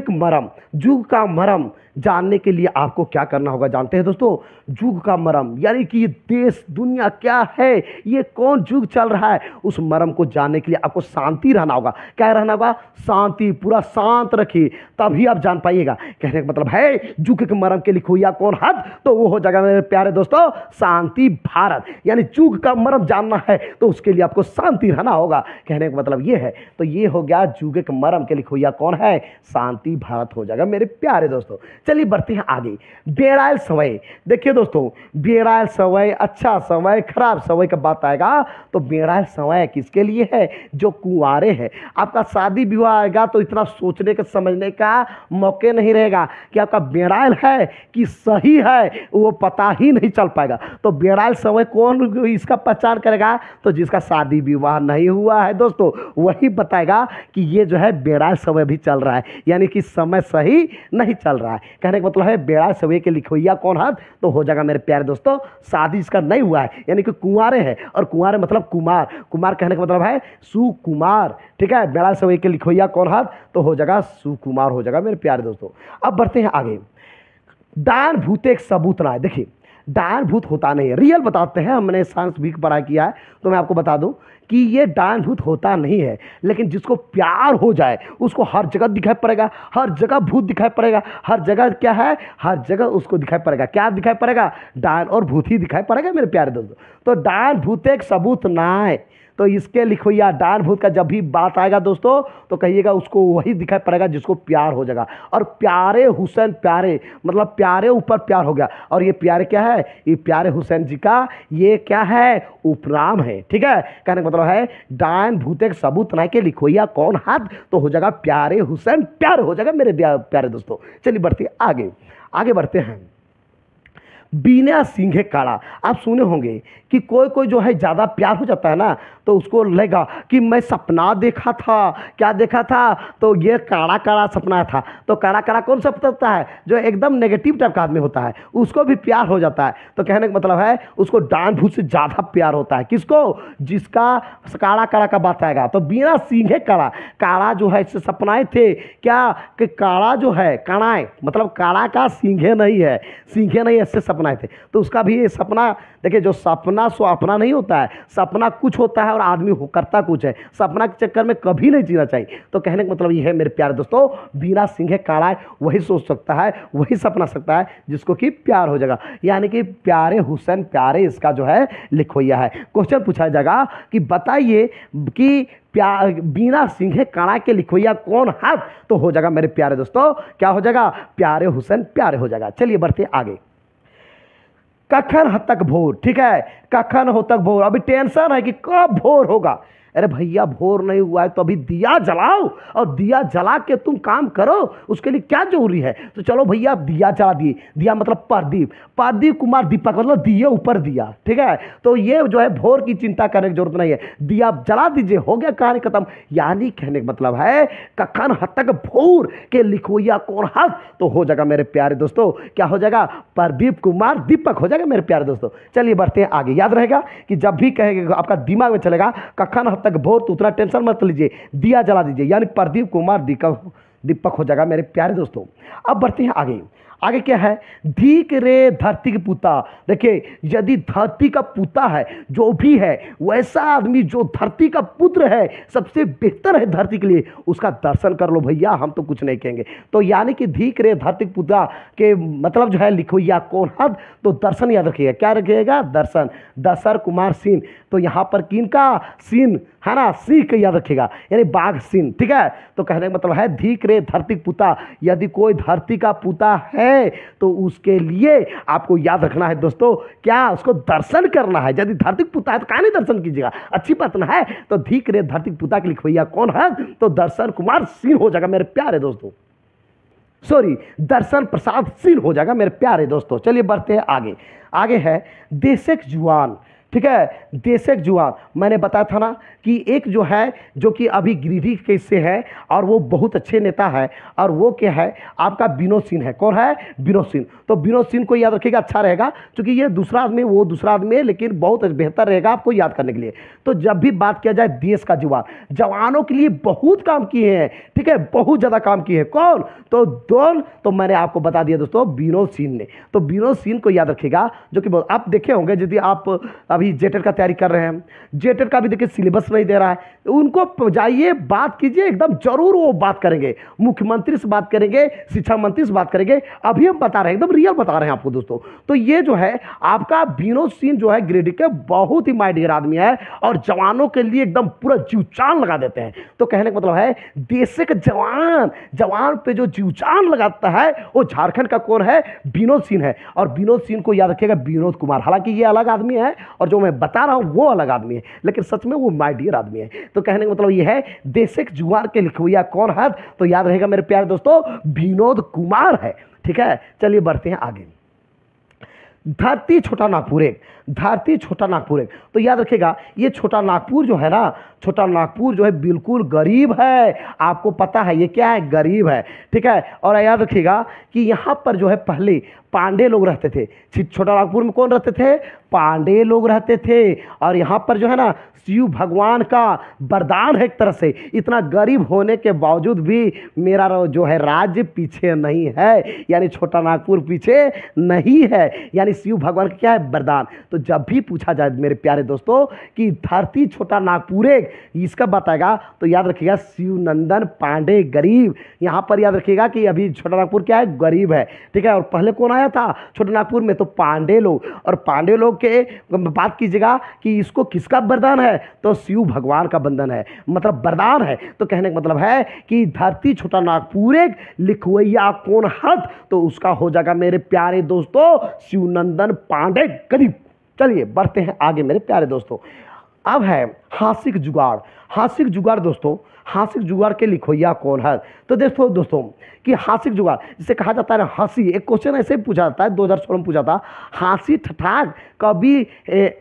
के मरम। जुग का मरम जानने के लिए आपको क्या करना होगा, जानते हैं दोस्तों, जुग का मरम यानी कि ये देश दुनिया क्या है, ये कौन जुग चल रहा है, उस मरम को जानने के लिए आपको शांति रहना होगा। क्या रहना होगा, शांति, पूरा शांत रखिए, तभी आप जान पाइएगा। कहने का मतलब है, जुग के मरम के लिखवैया कौन है, तो वो हो जाएगा मेरे प्यारे दोस्तों शांति भारत। यानी जुग का मरम जानना है तो उसके लिए आपको शांति रहना होगा। कहने का मतलब ये है, तो ये हो गया जुग के मरम के लिखवैया कौन है, शांति भारत हो जाएगा मेरे प्यारे दोस्तों। चलिए बढ़ते हैं आगे। बेड़ायल समय, देखिए दोस्तों, बेड़ायल समय, अच्छा समय, खराब समय का बात आएगा, तो बेड़ायल समय किसके लिए है, जो कुंवारे हैं। आपका शादी विवाह आएगा तो इतना सोचने का समझने का मौके नहीं रहेगा कि आपका बेड़ायल है कि सही है, वो पता ही नहीं चल पाएगा। तो बेड़ायल समय कौन इसका पहचान करेगा, तो जिसका शादी विवाह नहीं हुआ है दोस्तों, वही बताएगा कि ये जो है बेड़ायल समय भी चल रहा है, यानी कि समय सही नहीं चल रहा है। कहने का मतलब है, बेड़ायल समय के लिखवैया कौन है, तो हो जाएगा मेरे प्यारे दोस्तों शादी इसका नहीं हुआ है, यानी कि कुंवारे हैं। और कुंवारे मतलब कुमार, कुमार कहने का मतलब है सुकुमार। ठीक है, बेड़ायल समय के लिखवैया कौन है, तो हो जाएगा सुकुमार हो जाएगा मेरे प्यारे दोस्तों। अब बढ़ते हैं आगे। दान भूत एक सबूत ना है। देखिए, डायन भूत होता नहीं है, रियल बताते हैं, हमने साइंस भी पढ़ाई किया है, तो मैं आपको बता दूं कि ये डायन भूत होता नहीं है। लेकिन जिसको प्यार हो जाए उसको हर जगह दिखाई पड़ेगा, हर जगह भूत दिखाई पड़ेगा, हर जगह क्या है, हर जगह उसको दिखाई पड़ेगा, क्या दिखाई पड़ेगा, डायन और भूत ही दिखाई पड़ेगा मेरे प्यारे दोस्तों। तो डायन भूत एक सबूत ना है, तो इसके लिखवैया डायन भूत का जब भी बात आएगा दोस्तों, तो कहिएगा उसको वही दिखाई पड़ेगा जिसको प्यार हो जाएगा। और प्यारे हुसैन, प्यारे मतलब प्यारे ऊपर प्यार हो गया, और ये प्यारे क्या है, ये प्यारे हुसैन जी का ये क्या है, उपनाम है। ठीक है, कहने का मतलब है डायन भूत एक सबूत ना के लिखवैया कौन हाथ, तो हो जाएगा प्यारे हुसैन, प्यार हो जाएगा मेरे प्यारे दोस्तों। चलिए बढ़ते आगे, आगे बढ़ते हैं। बिना सींघे काड़ा, आप सुने होंगे कि कोई कोई जो है ज़्यादा प्यार हो जाता है ना, तो उसको लगेगा कि मैं सपना देखा था, क्या देखा था, तो ये काड़ा काड़ा सपना था। तो काड़ा काड़ा कौन सपना होता है, जो एकदम नेगेटिव टाइप का आदमी होता है, उसको भी प्यार हो जाता है। तो कहने का मतलब है उसको डायन भूत से ज़्यादा प्यार होता है, किसको, जिसका काड़ा काड़ा का बात आएगा। तो बिना सींघे काड़ा, काड़ा जो है इससे सपनाए थे क्या, कि काड़ा जो है, काड़ाए मतलब काड़ा का सींघे नहीं है, सींघे नहीं है, इससे सपनाए थे। तो उसका भी ये सपना, देखिए जो सपना सो अपना नहीं होता है, सपना कुछ होता है और आदमी करता कुछ है, सपना के चक्कर में कभी नहीं जीना चाहिए। तो कहने का मतलब ये है मेरे प्यारे दोस्तों, बिना सींघे काड़ा वही सोच सकता है, वही सपना सकता है जिसको कि प्यार हो जाएगा, यानी कि प्यारे हुसैन, प्यारे इसका जो है लिखवैया है। क्वेश्चन पूछा जाएगा कि बताइए कि बिना सींघे काड़ा के लिखवैया कौन है, तो हो जाएगा मेरे प्यारे दोस्तों क्या हो जाएगा, प्यारे हुसैन, प्यारे हो जाएगा। चलिए बढ़ते आगे। कखन हद तक भोर, ठीक है, कखन हो तक भोर। अभी टेंशन है कि कब भोर होगा। अरे भैया भोर नहीं हुआ है तो अभी दिया जलाओ और दिया जला के तुम काम करो, उसके लिए क्या जरूरी है। तो चलो भैया दिया जला दिए, दिया मतलब प्रदीप, प्रदीप कुमार दीपक मतलब दिए ऊपर दिया, ठीक है। तो ये जो है भोर की चिंता करने की जरूरत नहीं है, दिया जला दीजिए, हो गया कहानी खत्म। यानी कहने का मतलब है कखन हद तक भोर के लिखोइया कौन हद, तो हो जाएगा मेरे प्यारे दोस्तों, क्या हो जाएगा, प्रदीप कुमार दीपक हो जाएगा मेरे प्यारे दोस्तों। चलिए बढ़ते हैं आगे। याद रहेगा कि जब भी कहेगा आपका दिमाग में चलेगा कखन हद तक भोर, तो उतना टेंशन मत लीजिए, दिया जला दीजिए, यानी प्रदीप कुमार दीपक हो जाएगा मेरे प्यारे दोस्तों। अब बढ़ते हैं आगे। आगे क्या है, धीक रे धरती की पूता। देखिए यदि धरती का पूता है जो भी है, वैसा आदमी जो धरती का पुत्र है, सबसे बेहतर है धरती के लिए, उसका दर्शन कर लो भैया, हम तो कुछ नहीं कहेंगे। तो यानी कि धीक रे धरती की पूता के मतलब जो है लिखोइया कौन हद, तो दर्शन याद रखिएगा, क्या रखिएगा, दर्शन, दशर कुमार सिंह। तो यहाँ पर किन का सिंह है ना, सिंह का याद रखिएगा, यानी बाघ सिंह, ठीक है। तो कहने का मतलब है धीक रे धरती पूता, यदि कोई धरती का पूता है तो उसके लिए आपको याद रखना है दोस्तों, क्या, उसको दर्शन करना है। यदि धरती पूता है तो कहां नहीं दर्शन कीजिएगा, अच्छी बात ना है। तो धीक रे धरती पूता के लिखवैया कौन है, तो दर्शन कुमार सिंह हो जाएगा मेरे प्यारे दोस्तों, सॉरी दर्शन प्रसाद सिंह हो जाएगा मेरे प्यारे दोस्तों। चलिए बढ़ते हैं आगे। आगे है देशक जुआन, ठीक है, देशक जुआन। मैंने बताया था ना कि एक जो है जो कि अभी गिरिडीह के से है और वो बहुत अच्छे नेता है, और वो क्या है आपका विनोद सिंह है। कौन है, विनोद सिंह। तो विनोद सिंह को याद रखिएगा, अच्छा रहेगा, क्योंकि ये दूसरा आदमी वो दूसरा आदमी है, लेकिन बहुत बेहतर रहेगा आपको याद करने के लिए। तो जब भी बात किया जाए देश का जवान, जवानों के लिए बहुत काम किए हैं, ठीक है, बहुत ज़्यादा काम किए हैं। कौन, तो दोन, तो मैंने आपको बता दिया दोस्तों, विनोद सिंह ने। तो विनोद सिंह को याद रखिएगा, जो कि आप देखे होंगे यदि आप अभी जेटेट का तैयारी कर रहे हैं, जेटेट का भी देखिए सिलेबस नहीं दे रहा है, उनको जाइए बात कीजिए, एकदम जरूर वो बात करेंगे, मुख्यमंत्री से बात करेंगे, शिक्षा मंत्री से बात करेंगे। अभी हम बता रहे हैं, एकदम रियल बता रहे हैं आपको दोस्तों। तो ये जो है आपका विनोद सिंह जो है गिरिडीह के बहुत ही माय डियर आदमी है, और जवानों के लिए एकदम पूरा जीवचान लगा देते हैं। तो कहने का मतलब है देश के जवान, जवान पे जो जीवचान लगाता है वो झारखंड का कौन है, विनोद सिंह है। और विनोद सिंह को याद रखिएगा विनोद कुमार, हालांकि ये अलग आदमी है और जो मैं बता रहा हूं वो अलग आदमी है, लेकिन सच में वो माय डियर आदमी है। तो कहने का मतलब ये है देशक जुआर के लिखवैया कौन है, तो याद रहेगा मेरे प्यारे दोस्तों विनोद कुमार है, ठीक है। चलिए बढ़ते हैं आगे। धरती छोटा नागपुर एक, धरती छोटा नागपुर एक। तो याद रखिएगा ये छोटा नागपुर जो है ना, छोटा नागपुर जो है बिल्कुल गरीब है, आपको पता है ये क्या है, गरीब है, ठीक है। और याद रखिएगा कि यहाँ पर जो है पहले पांडे लोग रहते थे। छोटा नागपुर में कौन रहते थे, पांडे लोग रहते थे। और यहाँ पर जो है ना शिव भगवान का वरदान है एक तरह से, इतना गरीब होने के बावजूद भी मेरा जो है राज्य पीछे नहीं है, यानी छोटा नागपुर पीछे नहीं है, यानी शिव भगवान का क्या है, वरदान। तो जब भी पूछा जाए मेरे प्यारे दोस्तों कि धरती छोटा नागपुर एक, इसका बताएगा तो याद रखिएगा शिवनंदन पांडे गरीब। यहाँ पर याद रखिएगा कि अभी छोटा नागपुर क्या है, गरीब है, ठीक है। और पहले कौन आया था छोटा नागपुर में, तो पांडे लोग। और पांडे लोग के बात कीजिएगा कि इसको किसका वरदान है, तो शिव भगवान का बंधन है, मतलब वरदान है। तो कहने का मतलब है कि धरती छोटा नागपुर एक लिखवैया कौन हद, तो उसका हो जाएगा मेरे प्यारे दोस्तों शिवनंदन पांडे गरीब। चलिए बढ़ते हैं आगे मेरे प्यारे दोस्तों। अब है हासिक जुगाड़, हासिक जुगाड़ दोस्तों, हासिक जुगाड़ के लिखोइया कौन है, तो देखो दोस्तों कि हासिक जुगाड़ जिसे कहा जाता है हंसी, एक क्वेश्चन ऐसे ही पूछा जाता है 2016 में पूछा था, हंसी ठठाक कवि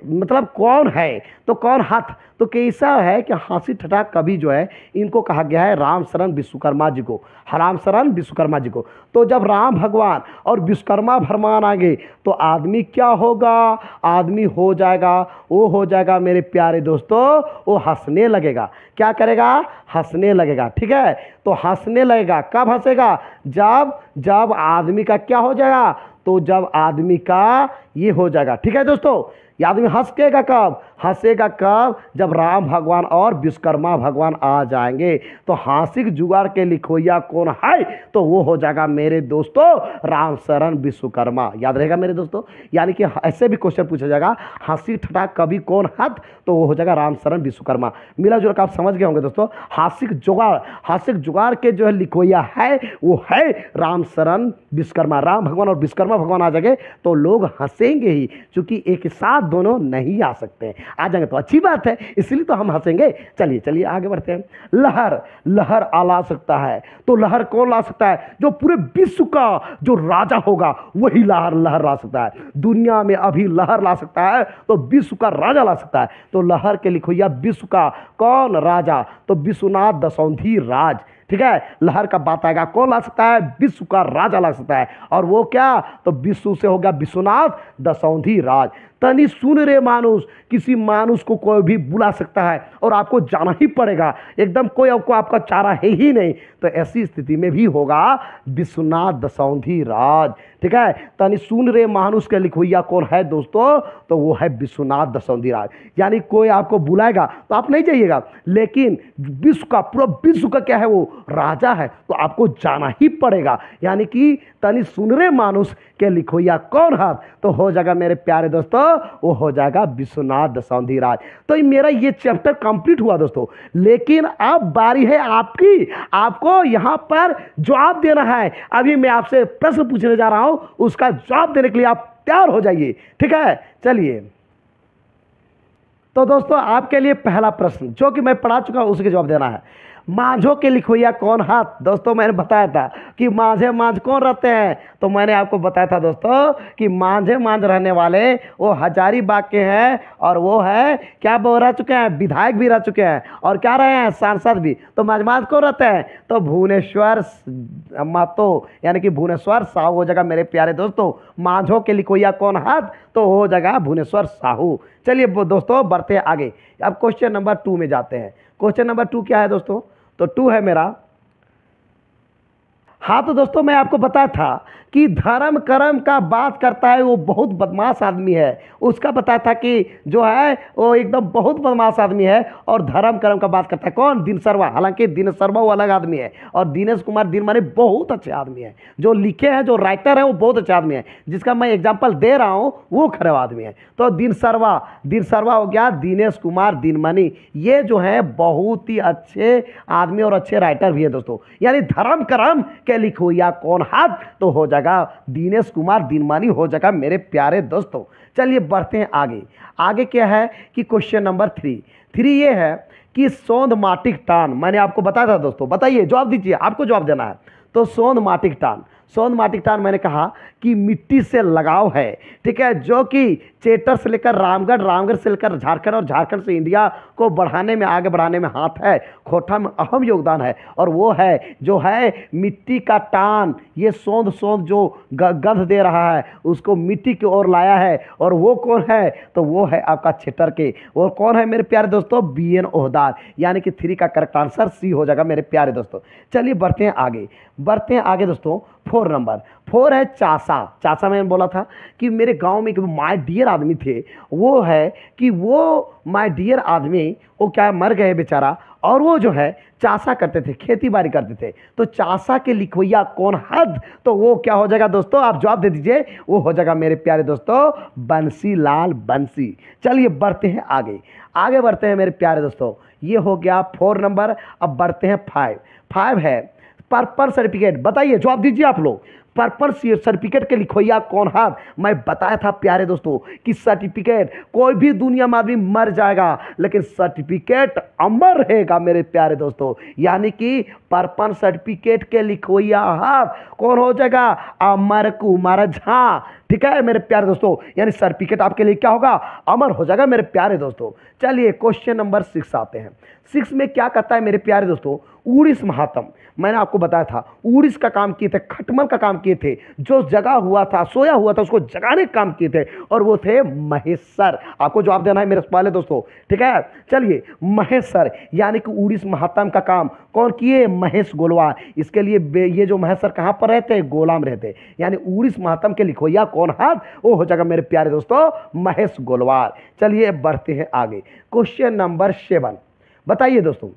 मतलब कौन है, तो कौन हाथ, तो कैसा है कि हंसी ठठाक कवि जो है इनको कहा गया है राम शरण विश्वकर्मा जी को, राम शरण विश्वकर्मा जी को। तो जब राम भगवान और विश्वकर्मा भगवान आ गए तो आदमी क्या होगा, आदमी हो जाएगा, वो हो जाएगा मेरे प्यारे दोस्तों, वो हंसने लगेगा। क्या करेगा, हंसने लगेगा, ठीक है। तो हंसने लगेगा, कब हंसेगा, जब आदमी का क्या हो जाएगा, तो जब आदमी का ये हो जाएगा, ठीक है दोस्तों। ये आदमी हंसेगा कब, हंसेगा कब, जब राम भगवान और विश्वकर्मा भगवान आ जाएंगे। तो हासिक जुगाड़ के लिखोइया कौन है, तो वो हो जाएगा मेरे दोस्तों राम शरण विश्वकर्मा। याद रहेगा मेरे दोस्तों, यानी कि ऐसे भी क्वेश्चन पूछा जाएगा हंसी ठठाक कवि कौन है, तो वो हो जाएगा राम शरण विश्वकर्मा। मिला जुला आप समझ गए होंगे दोस्तों। हासिक जुगाड़, हासिक जुगाड़ के जो है लिखोइया है वो है राम शरण विश्वकर्मा। राम भगवान और विश्वकर्मा भगवान आ जाएंगे तो लोग हंसे हंसेंगे ही, क्योंकि एक साथ दोनों नहीं आ सकते हैं। आ जाएंगे तो अच्छी बात है, इसलिए तो हम हंसेंगे। चलिए चलिए आगे बढ़ते हैं। लहर, लहर ला सकता है, तो लहर कौन ला सकता है? जो पूरे विश्व का जो राजा होगा वही लहर लहर ला सकता है। दुनिया में अभी लहर ला सकता है तो विश्व का राजा ला सकता है। तो लहर के लिखो या विश्व का कौन राजा? तो विश्वनाथ दशौंधी राज। ठीक है, लहर का बात आएगा, कौन ला सकता है? विश्व का राजा ला सकता है। और वो क्या? तो विश्व से हो गया विश्वनाथ दशौंधी राज। तनी सुन रे मानुष, किसी मानुष को कोई भी बुला सकता है और आपको जाना ही पड़ेगा, एकदम कोई आपको आपका चारा है ही नहीं। तो ऐसी स्थिति में भी होगा विश्वनाथ दशौंधी राज। ठीक है, तनी सुन रे मानुष के लिखोइया कौन है दोस्तों? तो वो है विश्वनाथ दशौंधी राज। यानी कोई आपको बुलाएगा तो आप नहीं जाइएगा, लेकिन विश्व का, पूरा विश्व का क्या है? वो राजा है, तो आपको जाना ही पड़ेगा। यानी कि तनी सुन रे मानुष के लिखोइया कौन है? तो हो जाएगा मेरे प्यारे दोस्तों, वो हो जाएगा विश्वनाथ दशौंधी राज। तो मेरा ये चैप्टर कंप्लीट हुआ दोस्तों, लेकिन अब बारी है आपकी, आपको यहाँ पर जवाब देना है। अभी मैं आपसे प्रश्न पूछने जा रहा हूं, उसका जवाब देने के लिए आप तैयार हो जाइए। ठीक है, चलिए। तो दोस्तों आपके लिए पहला प्रश्न जो कि मैं पढ़ा चुका हूं, उसके जवाब देना है। माझों के लिखोइया कौन हाथ? दोस्तों मैंने बताया था कि माझे माझ कौन रहते हैं, तो मैंने आपको बताया था दोस्तों कि माझे माझ रहने वाले वो हजारीबाग के हैं, और वो है क्या, वो रह चुके हैं, विधायक भी रह चुके हैं, और क्या रहे हैं, सांसद भी। तो माझ माझ कौन रहते हैं? तो भुवनेश्वर महतो, यानी कि भुवनेश्वर साहू हो जाएगा मेरे प्यारे दोस्तों। माझों के लिखोइया कौन हाथ? तो हो जाएगा भुवनेश्वर साहू। चलिए दोस्तों बढ़ते हैं आगे। अब क्वेश्चन नंबर 2 में जाते हैं। क्वेश्चन नंबर 2 क्या है दोस्तों? तो 2 है मेरा, हाँ तो दोस्तों मैं आपको बताया था कि धर्म कर्म का बात करता है वो बहुत बदमाश आदमी है। उसका बताया था कि जो है वो एकदम बहुत बदमाश आदमी है, और धर्म कर्म का बात करता है कौन? दिन शर्मा। हालांकि दिन शर्मा वो अलग आदमी है, और दिनेश कुमार दिनमनी बहुत अच्छे आदमी है। जो लिखे हैं, जो राइटर है, वो बहुत अच्छे आदमी है। जिसका मैं एग्जाम्पल दे रहा हूँ वो खराब आदमी है। तो दिन शर्मा हो गया, दिनेश कुमार दिनमनी, ये जो है बहुत ही अच्छे आदमी और अच्छे राइटर भी है दोस्तों। यानी धर्म कर्म के लिखो या कौन हाथ? तो हो जाएगा दिनेश कुमार दिनमनी, हो जाएगा मेरे प्यारे दोस्तों। चलिए बढ़ते हैं आगे। आगे क्या है कि क्वेश्चन नंबर 3 ये है कि सोंध माटिक टान, मैंने आपको बताया था दोस्तों, बताइए जवाब दीजिए, आपको जवाब देना है। तो सोंध माटिक टान मैंने कहा कि मिट्टी से लगाव है। ठीक है, जो कि चेटर से लेकर रामगढ़, रामगढ़ से लेकर झारखंड, और झारखंड से इंडिया को बढ़ाने में, आगे बढ़ाने में हाथ है, खोटा में अहम योगदान है। और वो है जो है मिट्टी का टान, ये सोंध जो गंध दे रहा है उसको मिट्टी की ओर लाया है। और वो कौन है? तो वो है आपका चेटर के। और कौन है मेरे प्यारे दोस्तों? BN ओहदार। यानी कि 3 का करेक्ट आंसर C हो जाएगा मेरे प्यारे दोस्तों। चलिए बढ़ते हैं आगे दोस्तों। 4 नंबर 4 है चासा मैंने बोला था कि मेरे गांव में एक माय डियर आदमी थे। वो है कि वो माय डियर आदमी वो क्या मर गए बेचारा, और वो जो है चासा करते थे, खेती बाड़ी करते थे। तो चासा के लिखोइया कौन हद? तो वो क्या हो जाएगा दोस्तों? आप जवाब दे दीजिए। वो हो जाएगा मेरे प्यारे दोस्तों बंसीलाल बंसी। चलिए बढ़ते हैं आगे बढ़ते हैं मेरे प्यारे दोस्तों। ये हो गया 4 नंबर। अब बढ़ते हैं 5 है पर्पल सर्टिफिकेट। बताइए जवाब दीजिए आप लोग, पर्पल सर्टिफिकेट के लिखोइया कौन हाथ? मैं बताया था प्यारे दोस्तों कि सर्टिफिकेट, कोई भी दुनिया में आदमी मर जाएगा लेकिन सर्टिफिकेट अमर रहेगा मेरे प्यारे दोस्तों। यानी कि पर्पल सर्टिफिकेट के लिखोइया हाथ कौन हो जाएगा? अमर कुमार झा। ठीक है मेरे प्यारे दोस्तों, यानी सर्टिफिकेट आपके लिए क्या होगा? अमर हो जाएगा मेरे प्यारे दोस्तों। चलिए क्वेश्चन नंबर 6 आते हैं। 6 में क्या कहता है मेरे प्यारे दोस्तों? उड़ीस महात्म। मैंने आपको बताया था उड़ीस का काम किए थे, खटमल का काम किए थे, जो जगा हुआ था, सोया हुआ था, उसको जगाने का काम किए थे, और वो थे महेश्वर। आपको जवाब देना है मेरे वाले दोस्तों। ठीक है, चलिए महेश्वर, यानी कि उड़ीस महात्म का काम कौन किए? महेश गोलवार। इसके लिए ये जो महेश्वर कहाँ पर रहते? गोला में रहते। यानी उड़ीस महात्म के लिखोइया कौन हाथ? वो हो जाएगा मेरे प्यारे दोस्तों महेश गोलवार। चलिए बढ़ते हैं आगे। क्वेश्चन नंबर 7 बताइए दोस्तों।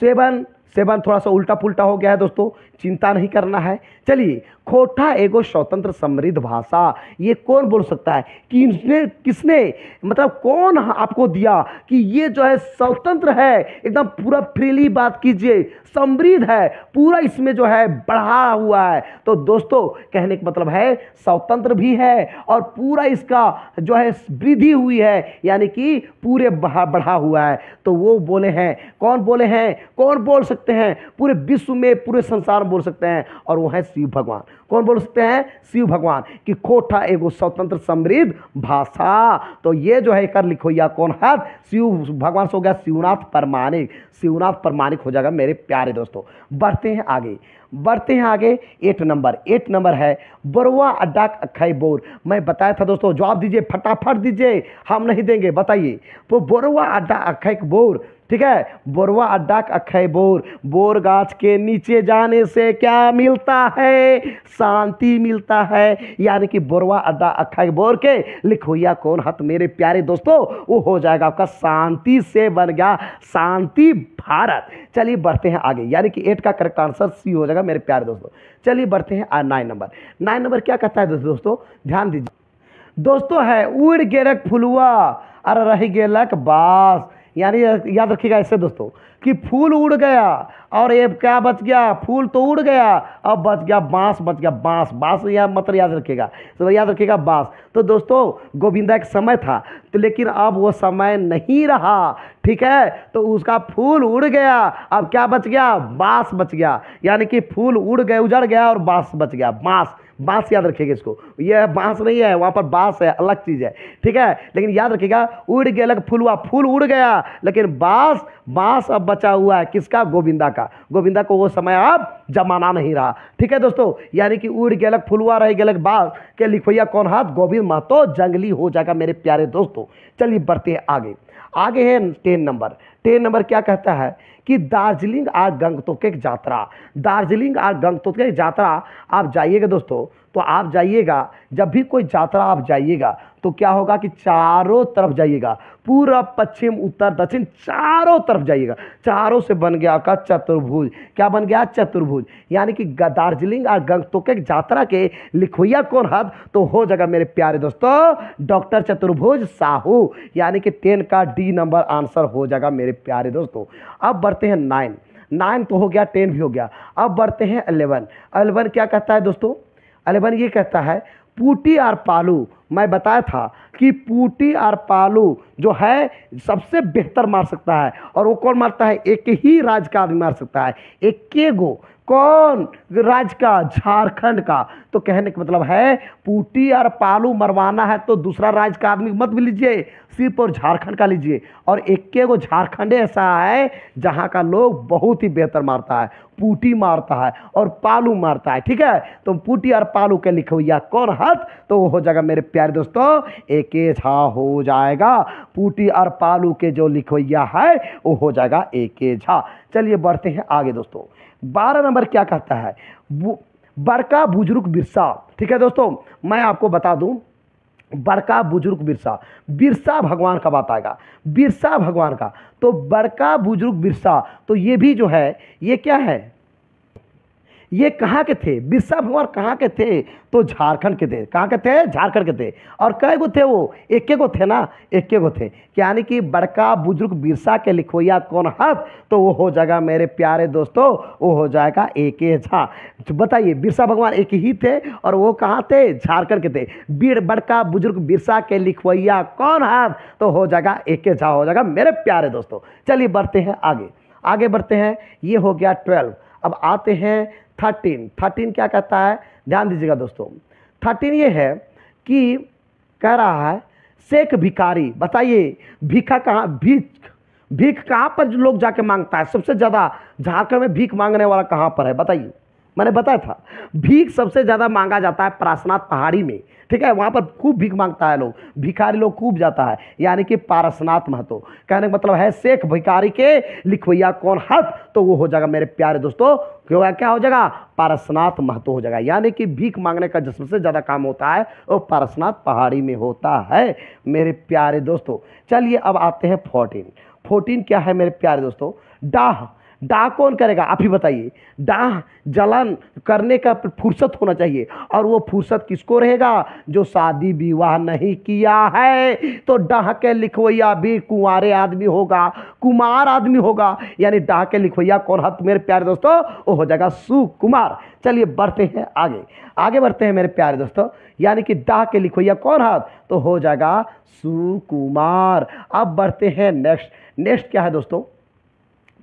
7 थोड़ा सा उल्टा पुल्टा हो गया है दोस्तों, चिंता नहीं करना है। चलिए, खोटा एगो स्वतंत्र समृद्ध भाषा, ये कौन बोल सकता है कि इसने किसने मतलब कौन आपको दिया कि ये जो है स्वतंत्र है, एकदम पूरा फ्रीली बात कीजिए, समृद्ध है, पूरा इसमें जो है बढ़ा हुआ है। तो दोस्तों कहने का मतलब है स्वतंत्र भी है और पूरा इसका जो है वृद्धि हुई है, यानी कि पूरे बढ़ा हुआ है। तो वो बोले हैं, कौन बोले हैं, कौन बोल सकते हैं, पूरे विश्व में पूरे संसार में बोल सकते हैं, और वो है शिव भगवान। कौन बोल सकते हैं, शिव भगवान, कि खोटा एगो स्वतंत्र समृद्ध भाषा। तो ये जो है कर लिखो या कौन है, शिव भगवान से हो गया शिवनाथ परमाणिक, शिवनाथ परमाणिक हो जाएगा मेरे प्यारे दोस्तों। बढ़ते हैं आगे, बढ़ते हैं आगे। 8 नंबर है बरुआ अड्डा अखई बोर। मैं बताया था दोस्तों, जवाब दीजिए, फटाफट दीजिए, हम नहीं देंगे, बताइए। तो बरुआ अड्डा अखई बोर, ठीक है, बोरवा अड्डा अखई बोर, बोर गाछ के नीचे जाने से क्या मिलता है, शांति मिलता है। यानी कि बोरवा अड्डा अखई बोर के लिखोया कौन हत मेरे प्यारे दोस्तों, वो हो जाएगा आपका शांति से बन गया शांति भारत। चलिए बढ़ते हैं आगे, यानी कि 8 का करेक्ट आंसर सी हो जाएगा मेरे प्यारे दोस्तों। चलिए बढ़ते हैं 9 नंबर। 9 नंबर क्या कहता है दोस्तों, ध्यान दीजिए दोस्तों, है उड़ गेलक फुलुआ और रह गेलक बास। यानी याद रखिएगा ऐसे दोस्तों कि फूल उड़ गया और ये क्या बच गया, फूल तो उड़ गया, अब बच गया बांस, बच गया बांस। बांस या मतलब याद रखिएगा, तो याद रखिएगा बांस। तो दोस्तों गोविंदा एक समय था, तो लेकिन अब वो समय नहीं रहा, ठीक है, तो उसका फूल उड़ गया, अब क्या बच गया, बांस बच गया। यानी कि फूल उड़ गए, उजड़ गया और बांस बच गया, बांस। बांस याद रखिएगा इसको, यह बांस नहीं है, वहाँ पर बांस है, अलग चीज़ है, ठीक है। लेकिन याद रखिएगा उड़ गया अलग फूलवा, फूल उड़ गया लेकिन बांस, बांस अब बचा हुआ है किसका, गोविंदा का। गोविंदा को वो समय अब जमाना नहीं रहा, ठीक है दोस्तों। यानी कि उड़ गया अलग फूलवा, रह गया अलग बांस के लिखोया कौन हाथ, गोविंद महतो जंगली हो जाएगा मेरे प्यारे दोस्तों। चलिए बढ़ते हैं आगे, आगे है 10 नंबर। 10 नंबर क्या कहता है कि दार्जिलिंग और गंगटोक यात्रा, दार्जिलिंग और गंगटोक यात्रा आप जाइएगा दोस्तों, तो आप जाइएगा, जब भी कोई यात्रा आप जाइएगा तो क्या होगा कि चारों तरफ जाइएगा, पूरा पश्चिम उत्तर दक्षिण चारों तरफ जाइएगा, चारों से बन गया आपका चतुर्भुज। क्या बन गया, चतुर्भुज। यानी कि दार्जिलिंग और गंगटोक यात्रा के लिखोया कौन हाथ, तो हो जाएगा मेरे प्यारे दोस्तों डॉक्टर चतुर्भुज साहू। यानी कि 10 का डी नंबर आंसर हो जाएगा मेरे प्यारे दोस्तों। अब बढ़ते हैं 9 तो हो गया, 10 भी हो गया। अब बढ़ते हैं 11। 11 क्या कहता है दोस्तों, 11 ये कहता है पूटी और पालू। मैं बताया था कि पूटी और पालू जो है सबसे बेहतर मार सकता है, और वो कौन मारता है, एक ही राज्य का आदमी मार सकता है, एक गो, कौन राज्य का, झारखंड का। तो कहने का मतलब है पूटी और पालू मरवाना है तो दूसरा राज्य का आदमी मत भी लीजिए, सिर्फ और झारखंड का लीजिए। और एक गो झारखंड ऐसा है जहाँ का लोग बहुत ही बेहतर मारता है, पूटी मारता है और पालू मारता है, ठीक है। तो पूटी और पालू के लिखो या कौन हाथ, तो वो हो जाएगा मेरे प्यारे दोस्तों एक झा हो जाएगा। पूटी और पालू के जो लिखोया है वो हो जाएगा एक झा। चलिए बढ़ते हैं आगे दोस्तों। 12 नंबर क्या कहता है, बड़का बुजुर्ग बिरसा, ठीक है दोस्तों। मैं आपको बता दूं, बड़का बुजुर्ग बिरसा, बिरसा भगवान का बात आएगा, बिरसा भगवान का। तो बड़का बुजुर्ग बिरसा, तो ये भी जो है ये क्या है, ये कहाँ के थे, बिरसा भगवान कहाँ के थे, तो झारखंड के थे। कहाँ के थे, झारखंड के थे। और कई गो थे वो, एक गो थे ना, एक गो थे। यानी कि बड़का बुजुर्ग बिरसा के लिखोया कौन हाथ, तो वो हो जाएगा मेरे प्यारे दोस्तों, वो हो जाएगा एक झा। बताइए बिरसा भगवान एक ही थे और वो कहाँ थे, झारखंड के थे। बड़का बुजुर्ग बिरसा के लिखोया कौन हाथ, तो हो जाएगा एक झा हो जाएगा मेरे प्यारे दोस्तों। चलिए बढ़ते हैं आगे, आगे बढ़ते हैं। ये हो गया 12। अब आते हैं 13 क्या कहता है, ध्यान दीजिएगा दोस्तों। 13 ये है कि कह रहा है शेख भिखारी। बताइए भीखा कहाँ, भीख कहाँ पर लोग जाके मांगता है, सबसे ज़्यादा झारखंड में भीख मांगने वाला कहाँ पर है, बताइए। मैंने बताया था भीख सबसे ज़्यादा मांगा जाता है पारसनाथ पहाड़ी में, ठीक है, वहाँ पर खूब भीख मांगता है लोग, भिखारी लोग खूब जाता है, यानी कि पारसनाथ महतो। कहने का मतलब है शेख भिखारी के लिखवैया कौन हाथ, तो वो हो जाएगा मेरे प्यारे दोस्तों क्या हो जाएगा, पारसनाथ महतो हो जाएगा। यानी कि भीख मांगने का जो सबसे ज़्यादा काम होता है वो पारसनाथ पहाड़ी में होता है मेरे प्यारे दोस्तों। चलिए अब आते हैं 14 क्या है मेरे प्यारे दोस्तों, डाह। डाह कौन करेगा, आप ही बताइए। डाह जलन करने का फुर्सत होना चाहिए, और वो फुर्सत किसको रहेगा, जो शादी विवाह नहीं किया है। तो डाह के लिखवैया भी कुंवारे आदमी होगा, कुमार आदमी होगा, यानी डाह के लिखवैया कौन है मेरे प्यारे दोस्तों, वो हो जाएगा सुकुमार। चलिए बढ़ते हैं आगे, आगे बढ़ते हैं मेरे प्यारे दोस्तों, यानी कि डाह के लिखवैया कौन है, तो हो जाएगा सुकुमार। अब बढ़ते हैं नेक्स्ट, नेक्स्ट क्या है दोस्तों,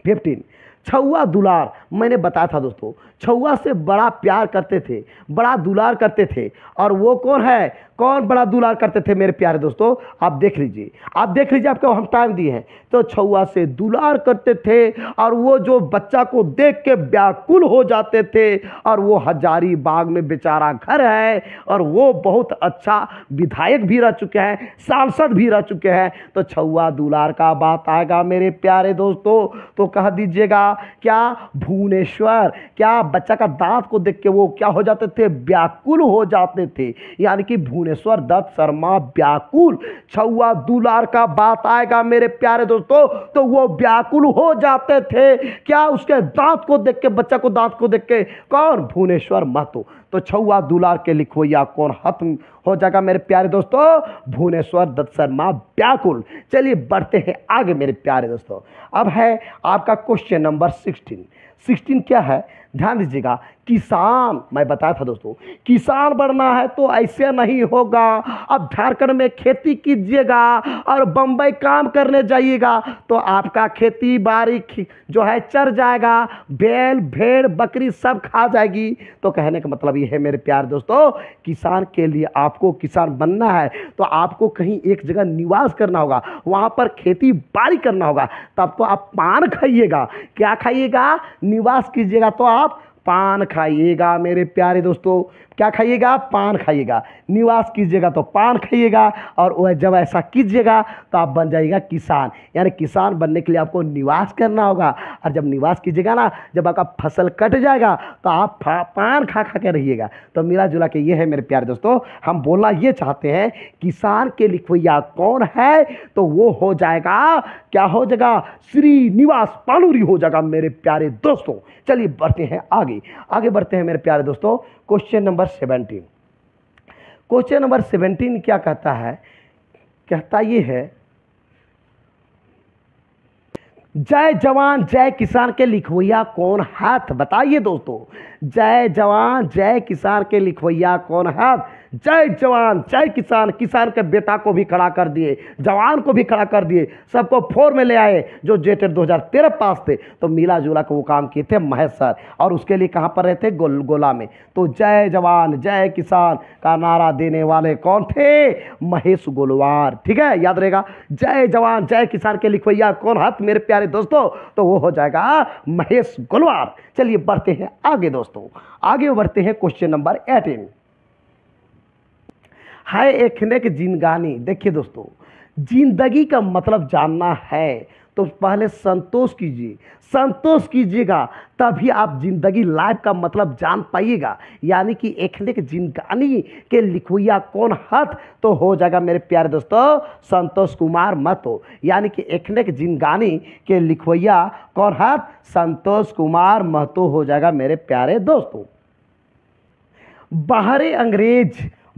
15 छुआ दुलार। मैंने बताया था दोस्तों, छुआ से बड़ा प्यार करते थे, बड़ा दुलार करते थे, और वो कौन है, कौन बड़ा दुलार करते थे मेरे प्यारे दोस्तों, आप देख लीजिए, आप देख लीजिए, आपको हम टाइम दिए हैं। तो छुआ से दुलार करते थे, और वो जो बच्चा को देख के व्याकुल हो जाते थे, और वो हजारीबाग में बेचारा घर है, और वो बहुत अच्छा विधायक भी रह चुके हैं, सांसद भी रह चुके हैं। तो छुआ दुलार का बात आएगा मेरे प्यारे दोस्तों, तो कह दीजिएगा क्या, भुवनेश्वर। क्या बच्चा का दांत को देख के वो क्या हो जाते थे, व्याकुल हो जाते थे, यानी कि भुवनेश्वर दत्त शर्मा व्याकुल। छुआ दुलार का बात आएगा मेरे प्यारे दोस्तों, तो वो व्याकुल हो जाते थे, क्या, उसके दांत को देख के, बच्चा को दांत को देख के, कौन, भुवनेश्वर महतो। तो छुआ दुलार के लिखवैया कौन खत्म हो जाएगा मेरे प्यारे दोस्तों, भुवनेश्वर दत्त शर्मा व्याकुल। चलिए बढ़ते हैं आगे मेरे प्यारे दोस्तों, अब है आपका क्वेश्चन नंबर 16। 16 क्या है, ध्यान दीजिएगा, किसान। मैं बताया था दोस्तों, किसान बनना है तो ऐसे नहीं होगा। अब झारखंड में खेती कीजिएगा और बम्बई काम करने जाइएगा तो आपका खेती बाड़ी जो है चर जाएगा, बैल भेड़ बकरी सब खा जाएगी। तो कहने का मतलब ये है मेरे प्यार दोस्तों, किसान के लिए आपको किसान बनना है तो आपको कहीं एक जगह निवास करना होगा, वहाँ पर खेती बाड़ी करना होगा, तब तो आप पान खाइएगा। क्या खाइएगा, निवास कीजिएगा तो आप पान खाइएगा मेरे प्यारे दोस्तों। क्या खाइएगा, पान खाइएगा। निवास कीजिएगा तो पान खाइएगा, और वह जब ऐसा कीजिएगा तो आप बन जाइएगा किसान। यानी किसान बनने के लिए आपको निवास करना होगा, और जब निवास कीजिएगा ना, जब आपका फसल कट जाएगा तो आप पान खा खा के रहिएगा। तो मिला जुला के ये है मेरे प्यारे दोस्तों, हम बोलना ये चाहते हैं, किसान के लिखवैया कौन है, तो वो हो जाएगा, क्या हो जाएगा, श्रीनिवास पालूरी हो जाएगा मेरे प्यारे दोस्तों। चलिए बढ़ते हैं आगे, आगे बढ़ते हैं मेरे प्यारे दोस्तों, क्वेश्चन नंबर 17। क्वेश्चन नंबर 17 क्या कहता है, कहता ये है, जय जवान जय किसान के लिखवैया कौन हाथ, बताइए दोस्तों, जय जवान जय किसान के लिखवैया कौन हाथ। जय जवान जय किसान, किसान के बेटा को भी खड़ा कर दिए, जवान को भी खड़ा कर दिए, सबको फोर में ले आए, जो जेटेड 2013 पास थे। तो मिला जुला के वो काम किए थे महेश सर, और उसके लिए कहाँ पर रहे थे, गोला में। तो जय जवान जय किसान का नारा देने वाले कौन थे, महेश गोलवार। ठीक है, याद रहेगा, जय जवान जय किसान के लिखवैया कौन हाथ मेरे प्यारे दोस्तों, तो वो हो जाएगा महेश गोलवार। चलिए बढ़ते हैं आगे दोस्तों, आगे बढ़ते हैं क्वेश्चन नंबर 18 है, एक नेक जिंदगानी। देखिए दोस्तों, जिंदगी का मतलब जानना है तो पहले संतोष कीजिए, संतोष कीजिएगा तभी आप जिंदगी लाइफ का मतलब जान पाइएगा। यानी कि एक नेक जिंदगानी के लिखवैया कौन हाथ, तो हो जाएगा मेरे प्यारे दोस्तों संतोष कुमार महतो। यानी कि एक नेक जिंदगानी के लिखवैया कौन हाथ, संतोष कुमार महतो हो जाएगा मेरे प्यारे दोस्तों।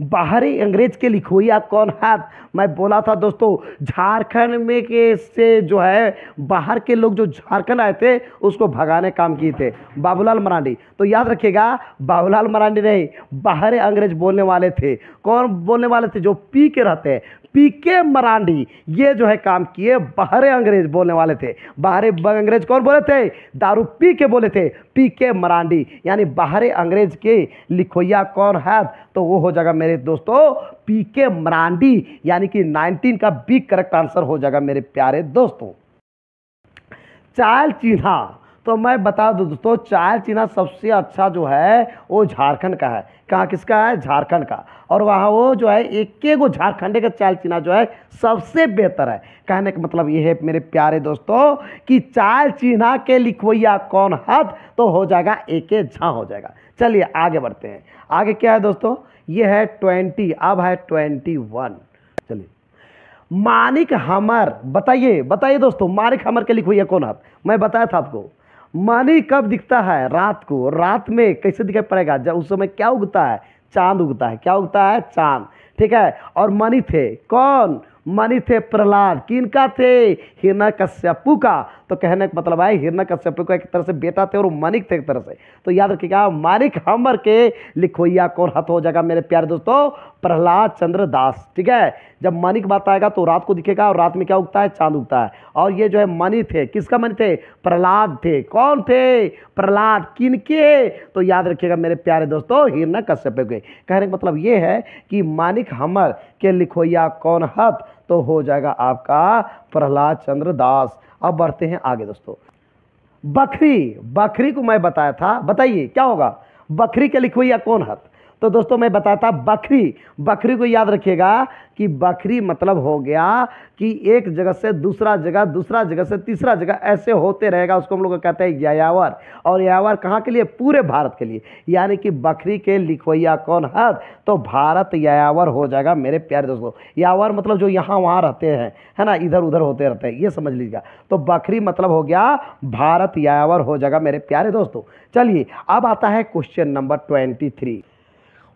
बाहरी अंग्रेज के लिखवैया कौन हाथ, मैं बोला था दोस्तों, झारखंड में के से जो है बाहर के लोग जो झारखंड आए थे उसको भगाने काम किए थे बाबूलाल मरांडी। तो याद रखिएगा, बाबूलाल मरांडी नहीं, बाहरी अंग्रेज बोलने वाले थे। कौन बोलने वाले थे, जो पी के रहते हैं, पीके मरांडी, ये जो है काम किए, बाहरी अंग्रेज बोलने वाले थे। बाहरी अंग्रेज कौन बोले थे, दारू पी के बोले थे, पीके मरांडी। यानी बाहरी अंग्रेज के लिखवैया कौन है, तो वो हो जाएगा मेरे दोस्तों पीके मरांडी। यानी कि 19 का बी करेक्ट आंसर हो जाएगा मेरे प्यारे दोस्तों। चाल चिन्हा, तो मैं बता दूं दोस्तों, चाल चिन्हा सबसे अच्छा जो है वो झारखंड का है। कहाँ किसका है, झारखंड का। और वहाँ वो जो है एक गो झारखंड का चाल चिन्हा जो है सबसे बेहतर है। कहने का मतलब ये है मेरे प्यारे दोस्तों कि चाल चिन्हा के लिखवैया कौन हाथ, तो हो जाएगा एके झा हो जाएगा। चलिए आगे बढ़ते हैं, आगे क्या है दोस्तों, ये है 20, अब है 21। चलिए, मानिक हमर, बताइए दोस्तों, मानिक हमर के लिखवैया कौन हाथ। मैं बताया था आपको, मानी कब दिखता है? रात को। रात में कैसे दिखाई पड़ेगा? जब उस समय क्या उगता है? चांद उगता है। क्या उगता है? चांद। ठीक है। और मणि थे कौन? मणि थे प्रहलाद। किनका थे? हिरण्यकश्यपु का। तो कहने का मतलब है हिरण्यकश्यपु का एक तरह से बेटा थे और वो मानिक थे एक तरह से। तो याद रखिएगा मानिक हमर के लिखोइया कौन हत हो जाएगा मेरे प्यारे दोस्तों? प्रहलाद चंद्र दास। ठीक है। जब मानिक बात आएगा तो रात को दिखेगा और रात में क्या उगता है? चांद उगता है। और ये जो है मणि थे, किसका मणि थे? प्रहलाद थे। कौन थे? प्रहलाद। किनके? तो याद रखिएगा मेरे प्यारे दोस्तों हिरण्यकश्यपु के। कहने का मतलब ये है कि मानिक हमर के लिखोइया कौन हत? तो हो जाएगा आपका प्रहलाद चंद्र दास। अब बढ़ते हैं आगे दोस्तों। बकरी। बकरी को मैं बताया था, बताइए क्या होगा? बकरी के लिखोइया कौन हत? तो दोस्तों मैं बताया था बकरी। बकरी को याद रखिएगा कि बकरी मतलब हो गया कि एक जगह से दूसरा जगह से तीसरा जगह ऐसे होते रहेगा, उसको हम लोग कहते हैं यायावर। और यायावर कहाँ के लिए? पूरे भारत के लिए। यानी कि बकरी के लिखोइया कौन है? तो भारत यायावर हो जाएगा मेरे प्यारे दोस्तों। यायावर मतलब जो यहाँ वहाँ रहते हैं, है ना, इधर उधर होते रहते हैं, ये समझ लीजिएगा। तो बकरी मतलब हो गया भारत यायावर हो जाएगा मेरे प्यारे दोस्तों। चलिए अब आता है क्वेश्चन नंबर 23।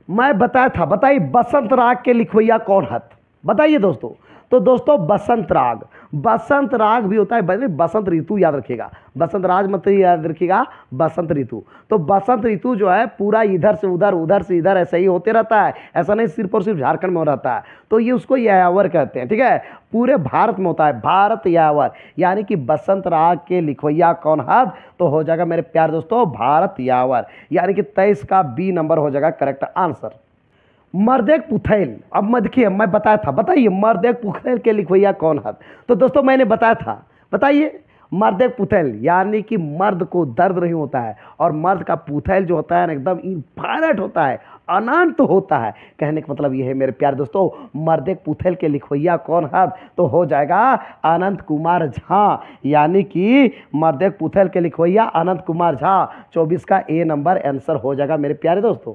मैं बताया था, बताइए बसंत राग के लिखोइया कौन हत? बताइए दोस्तों। तो दोस्तों बसंत राग भी होता है, बसंत ऋतु याद रखिएगा। बसंत राज मतलब याद रखिएगा बसंत ऋतु। तो बसंत ऋतु जो है पूरा इधर से उधर, उधर से इधर ऐसे ही होते रहता है। ऐसा नहीं सिर्फ और सिर्फ झारखंड में हो रहता है। तो ये उसको यायावर कहते हैं। ठीक है। पूरे भारत में होता है, भारत यायावर। यानी कि बसंत राग के लिखोइया कौन है? तो हो जाएगा मेरे प्यारे दोस्तों भारत यायावर। यानी कि 23 का बी नंबर हो जाएगा करेक्ट आंसर। मर्देक पुथैल। अब मैं देखिए मैं बताया था, बताइए मर्देक पुथैल के लिखोइया कौन है? तो दोस्तों मैंने बताया था, बताइए मर्देक पुथैल। यानी कि मर्द को दर्द नहीं होता है और मर्द का पुथैल जो होता है ना एकदम इनफाइनाइट होता है, अनंत होता है। कहने का मतलब ये है मेरे प्यारे दोस्तों मर्देक पुथैल के लिखोइया कौन है? तो हो जाएगा अनंत कुमार झा। यानी कि मर्देक पुथैल के लिखोइया अनंत कुमार झा। 24 का ए नंबर आंसर हो जाएगा मेरे प्यारे दोस्तों।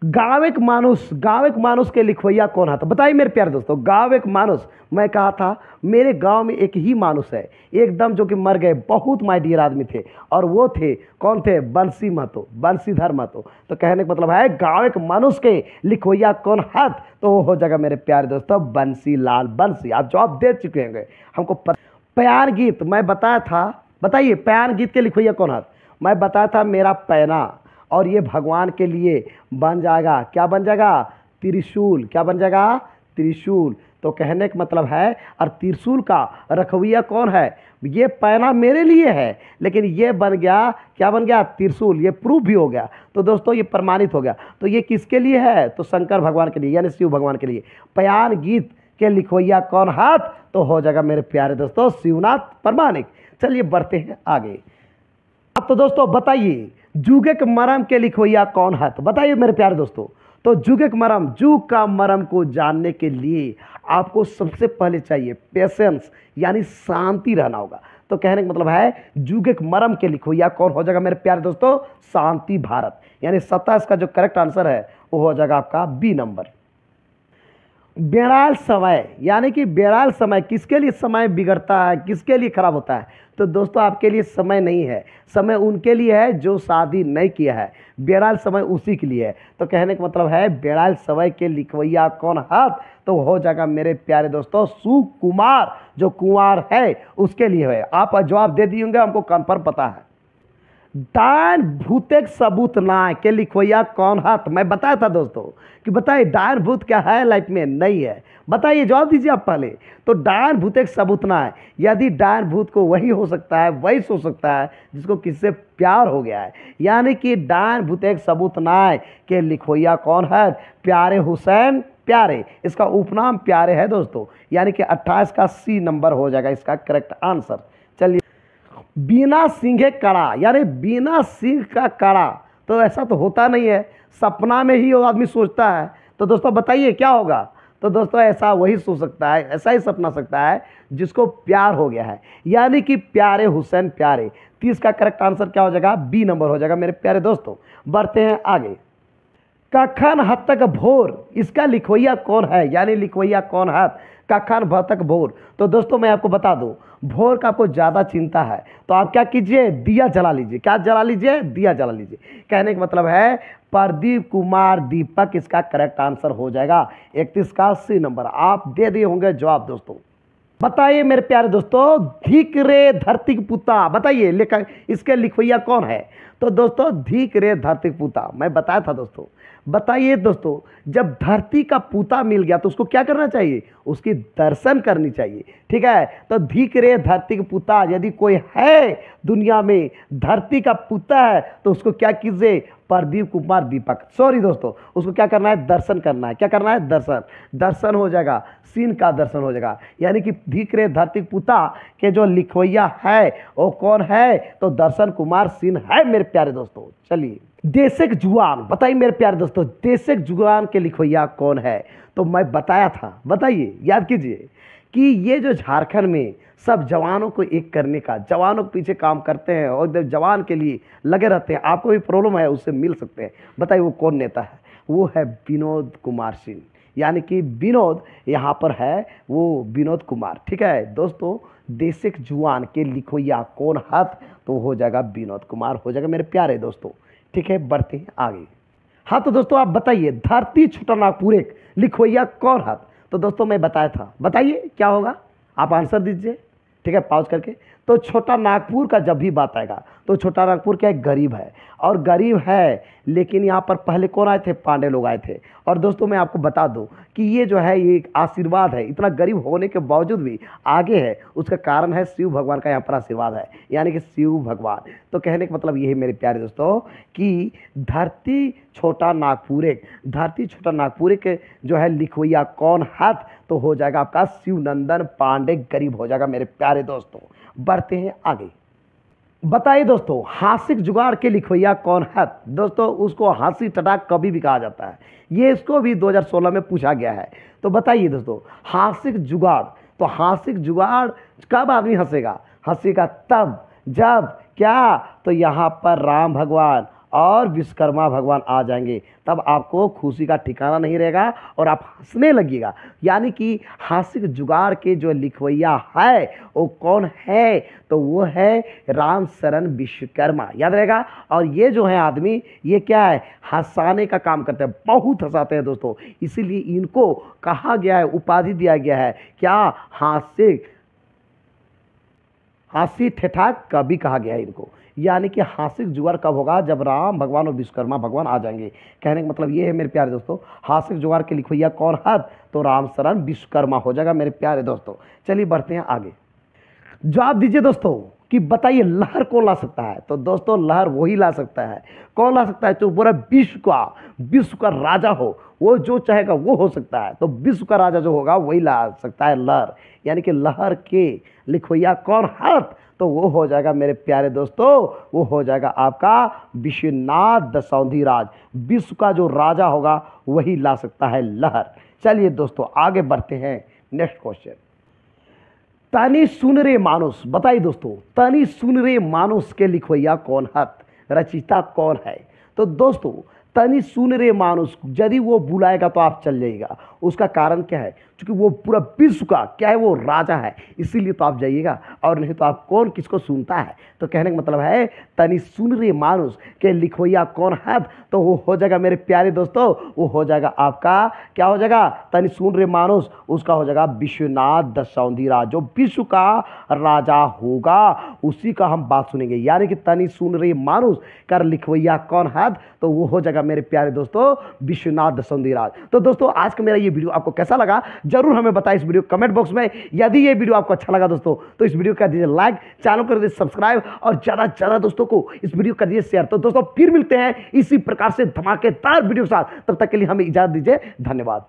गावेक मानुष के लिखवैया कौन है? तो बताइए मेरे प्यारे दोस्तों गावेक मानुष। मैं कहा था मेरे गांव में एक ही मानुष है एकदम जो कि मर गए, बहुत माय डियर आदमी थे और वो थे कौन थे? बंसी महतो, बंसीधर महतो। तो कहने का मतलब है गावेक मानुष के लिखवैया कौन है? तो हो जाएगा मेरे प्यारे दोस्तों बंसी लाल बंसी। आप जवाब दे चुके होंगे हमको। प्यार गीत मैं बताया था, बताइए प्यार गीत के लिखवैया कौन है? मैं बताया था मेरा पैना, और ये भगवान के लिए बन जाएगा, क्या बन जाएगा? त्रिशूल। क्या बन जाएगा? त्रिशूल। तो कहने का मतलब है और त्रिशूल का रखवैया कौन है? ये पैना मेरे लिए है लेकिन ये बन गया, क्या बन गया? त्रिशूल। ये प्रूफ भी हो गया। तो दोस्तों ये प्रमाणित हो गया। तो ये किसके लिए है? तो शंकर भगवान के लिए यानी शिव भगवान के लिए। प्यार गीत के लिखवैया कौन है? तो हो जाएगा मेरे प्यारे दोस्तों शिवनाथ प्रमाणिक। चलिए बढ़ते हैं आगे। अब तो दोस्तों बताइए जुगे के मरम के लिखवैया कौन है? तो बताइए मेरे प्यारे दोस्तों। तो जुगे के मरम, जुग का मरम को जानने के लिए आपको सबसे पहले चाहिए पेशेंस यानी शांति रहना होगा। तो कहने का मतलब है जुगे के मरम के लिखवैया कौन हो जाएगा मेरे प्यारे दोस्तों? शांति भारत। यानी 27 का जो करेक्ट आंसर है वो हो जाएगा आपका बी नंबर। बेड़ाल समय यानी कि बेड़ाल समय किसके लिए समय बिगड़ता है, किसके लिए खराब होता है? तो दोस्तों आपके लिए समय नहीं है, समय उनके लिए है जो शादी नहीं किया है। बेड़ाल समय उसी के लिए है। तो कहने का मतलब है बेड़ाल समय के लिखवैया कौन है? तो हो जाएगा मेरे प्यारे दोस्तों सुकुमार, जो कुंवार है उसके लिए है। आप जवाब दे दिए होंगे, हमको कन्फर्म पता है। डायन भूतेक सबूत ना के लिखवैया कौन है? तो मैं बताया था दोस्तों कि बताइए डायन भूत क्या है लाइफ में? नहीं है। बताइए जवाब दीजिए आप पहले। तो डायन भूतेक सबूत ना है। यदि डायन भूत को वही हो सकता है, वही सो सकता है जिसको किससे प्यार हो गया है। यानी कि डायन भूतेक सबूत ना के लिखवैया कौन है? प्यारे हुसैन प्यारे। इसका उपनाम प्यारे है दोस्तों। यानी कि 28 का सी नंबर हो जाएगा इसका करेक्ट आंसर। चलिए बिना सींगे कड़ा यानी बिना सींग का कड़ा। तो ऐसा तो होता नहीं है, सपना में ही वो आदमी सोचता है। तो दोस्तों बताइए क्या होगा? तो दोस्तों ऐसा वही सोच सकता है, ऐसा ही सपना सकता है जिसको प्यार हो गया है। यानी कि प्यारे हुसैन प्यारे। 30 का करेक्ट आंसर क्या हो जाएगा? बी नंबर हो जाएगा मेरे प्यारे दोस्तों। बढ़ते हैं आगे। कखन हद तक भोर, इसका लिखवैया कौन है, यानी लिखवैया कौन है, कखन भ तक भोर। तो दोस्तों मैं आपको बता दूं, भोर का आपको ज़्यादा चिंता है तो आप क्या कीजिए, दिया जला लीजिए। क्या जला लीजिए, दिया जला लीजिए। कहने का मतलब है प्रदीप कुमार दीपक इसका करेक्ट आंसर हो जाएगा। 31 का सी नंबर आप दे दिए होंगे जवाब। दोस्तों बताइए मेरे प्यारे दोस्तों, धिक रे धरती पुता, बताइए लेखक इसके लिखवैया कौन है। तो दोस्तों धिक रे धरती पुता मैं बताया था दोस्तों। बताइए दोस्तों, जब धरती का पूता मिल गया तो उसको क्या करना चाहिए, उसकी दर्शन करनी चाहिए। ठीक है, तो धिक रे धरती का पूता, यदि कोई है दुनिया में धरती का पूता है तो उसको क्या कीजिए, प्रदीप कुमार दीपक, सॉरी दोस्तों, उसको क्या करना है, दर्शन करना है। क्या करना है, दर्शन। दर्शन हो जाएगा, सीन का दर्शन हो जाएगा। यानी कि धिक रे धरती पुता के जो लिखवैया है वो कौन है, तो दर्शन कुमार सिंह है मेरे प्यारे दोस्तों। चलिए देशक जुआन, बताइए मेरे प्यारे दोस्तों, देशक जुआन के लिखवैया कौन है। तो मैं बताया था, बताइए याद कीजिए कि ये जो झारखंड में सब जवानों को एक करने का, जवानों के पीछे काम करते हैं और जब जवान के लिए लगे रहते हैं, आपको भी प्रॉब्लम है उससे मिल सकते हैं। बताइए वो कौन नेता है, वो है विनोद कुमार सिंह। यानी कि विनोद यहाँ पर है, वो विनोद कुमार। ठीक है दोस्तों, देशक जुआन के लिखवैया कौन है, तो हो जाएगा विनोद कुमार हो जाएगा मेरे प्यारे दोस्तों। ठीक है, बढ़ते हैं आगे। हाँ तो दोस्तों आप बताइए, धरती छोटा नागपुर एक लिखवैया कौन है। तो दोस्तों मैं बताया था, बताइए क्या होगा, आप आंसर दीजिए। ठीक है, पॉज करके। तो छोटा नागपुर का जब भी बात आएगा तो छोटा नागपुर क्या है, गरीब है, और गरीब है लेकिन यहाँ पर पहले कौन आए थे, पांडे लोग आए थे। और दोस्तों मैं आपको बता दूं कि ये जो है ये एक आशीर्वाद है, इतना गरीब होने के बावजूद भी आगे है, उसका कारण है शिव भगवान का यहाँ पर आशीर्वाद है, यानी कि शिव भगवान। तो कहने का मतलब ये है मेरे प्यारे दोस्तों कि धरती छोटा नागपुर एक, धरती छोटा नागपुर एक जो है लिखवैया कौन है, तो हो जाएगा आपका शिवनंदन पांडे, गरीब हो जाएगा मेरे प्यारे दोस्तों। बढ़ते हैं आगे। बताइए दोस्तों, हासिक जुगाड़ के लिखवैया कौन है। दोस्तों उसको हासी टटाक कभी भी कहा जाता है, ये इसको भी 2016 में पूछा गया है। तो बताइए दोस्तों, हासिक जुगाड़, तो हासिक जुगाड़ कब आदमी हंसेगा, हंसेगा तब जब क्या, तो यहाँ पर राम भगवान और विश्वकर्मा भगवान आ जाएंगे, तब आपको खुशी का ठिकाना नहीं रहेगा और आप हंसने लगिएगा। यानी कि हासिक जुगाड़ के जो लिखवैया है वो कौन है, तो वो है राम शरण विश्वकर्मा, याद रहेगा। और ये जो है आदमी, ये क्या है, हंसाने का काम करते हैं, बहुत हंसाते हैं दोस्तों, इसीलिए इनको कहा गया है, उपाधि दिया गया है क्या, हास्य ठेठाक कभी कहा गया है इनको। यानी कि हासिक जुगाड़ कब होगा, जब राम भगवान और विश्वकर्मा भगवान आ जाएंगे। कहने का मतलब ये है मेरे प्यारे दोस्तों, हासिक जुगाड़ के लिखवैया कौन है, तो राम शरण विश्वकर्मा हो जाएगा मेरे प्यारे दोस्तों। चलिए बढ़ते हैं आगे। जवाब दीजिए दोस्तों कि बताइए लहर कौन ला सकता है। तो दोस्तों लहर वही ला सकता है, कौन ला सकता है, तो पूरा विश्व का राजा हो, वो जो चाहेगा वो हो सकता है। तो विश्व का राजा जो होगा वही ला सकता है लहर। यानी कि लहर के लिखवैया कौन है, तो वो हो जाएगा मेरे प्यारे दोस्तों, वो हो जाएगा आपका विश्वनाथ दशौंधी राज। विश्व का जो राजा होगा वही ला सकता है लहर। चलिए दोस्तों आगे बढ़ते हैं, नेक्स्ट क्वेश्चन। तनी सुन रे मानुस, बताइए दोस्तों, तनी सुन रे मानुस के लिखवैया कौन है, रचिता कौन है। तो दोस्तों तनी सुन रे मानुस, यदि वो बुलाएगा तो आप चल जाइएगा। उसका कारण क्या है, क्योंकि वो पूरा विश्व का क्या है, वो राजा है, इसीलिए तो आप जाइएगा, और नहीं तो आप कौन किसको सुनता है। तो कहने का मतलब है तनी सुन रे मानुस के लिखवैया कौन है, तो वो हो जाएगा मेरे प्यारे दोस्तों, वो हो जाएगा आपका क्या हो जाएगा, तनी सुन रे मानुस, उसका हो जाएगा विश्वनाथ दशौंधी राज, जो विश्व का राजा होगा उसी का हम बात सुनेंगे। यानी कि तनी सुन रे मानुस का लिखवैया कौन है, तो वो हो जाएगा मेरे प्यारे दोस्तों विश्वनाथ दशौंधी राज। तो दोस्तों आज का मेरा ये वीडियो आपको कैसा लगा जरूर हमें बताइए इस वीडियो कमेंट बॉक्स में। यदि ये वीडियो आपको अच्छा लगा दोस्तों तो इस वीडियो को कर दीजिए लाइक, चैनल को कर दीजिए सब्सक्राइब, और ज़्यादा से ज़्यादा दोस्तों को इस वीडियो कर दीजिए शेयर। तो दोस्तों फिर मिलते हैं इसी प्रकार से धमाकेदार वीडियो के साथ, तब तक के लिए हमें इजाजत दीजिए, धन्यवाद।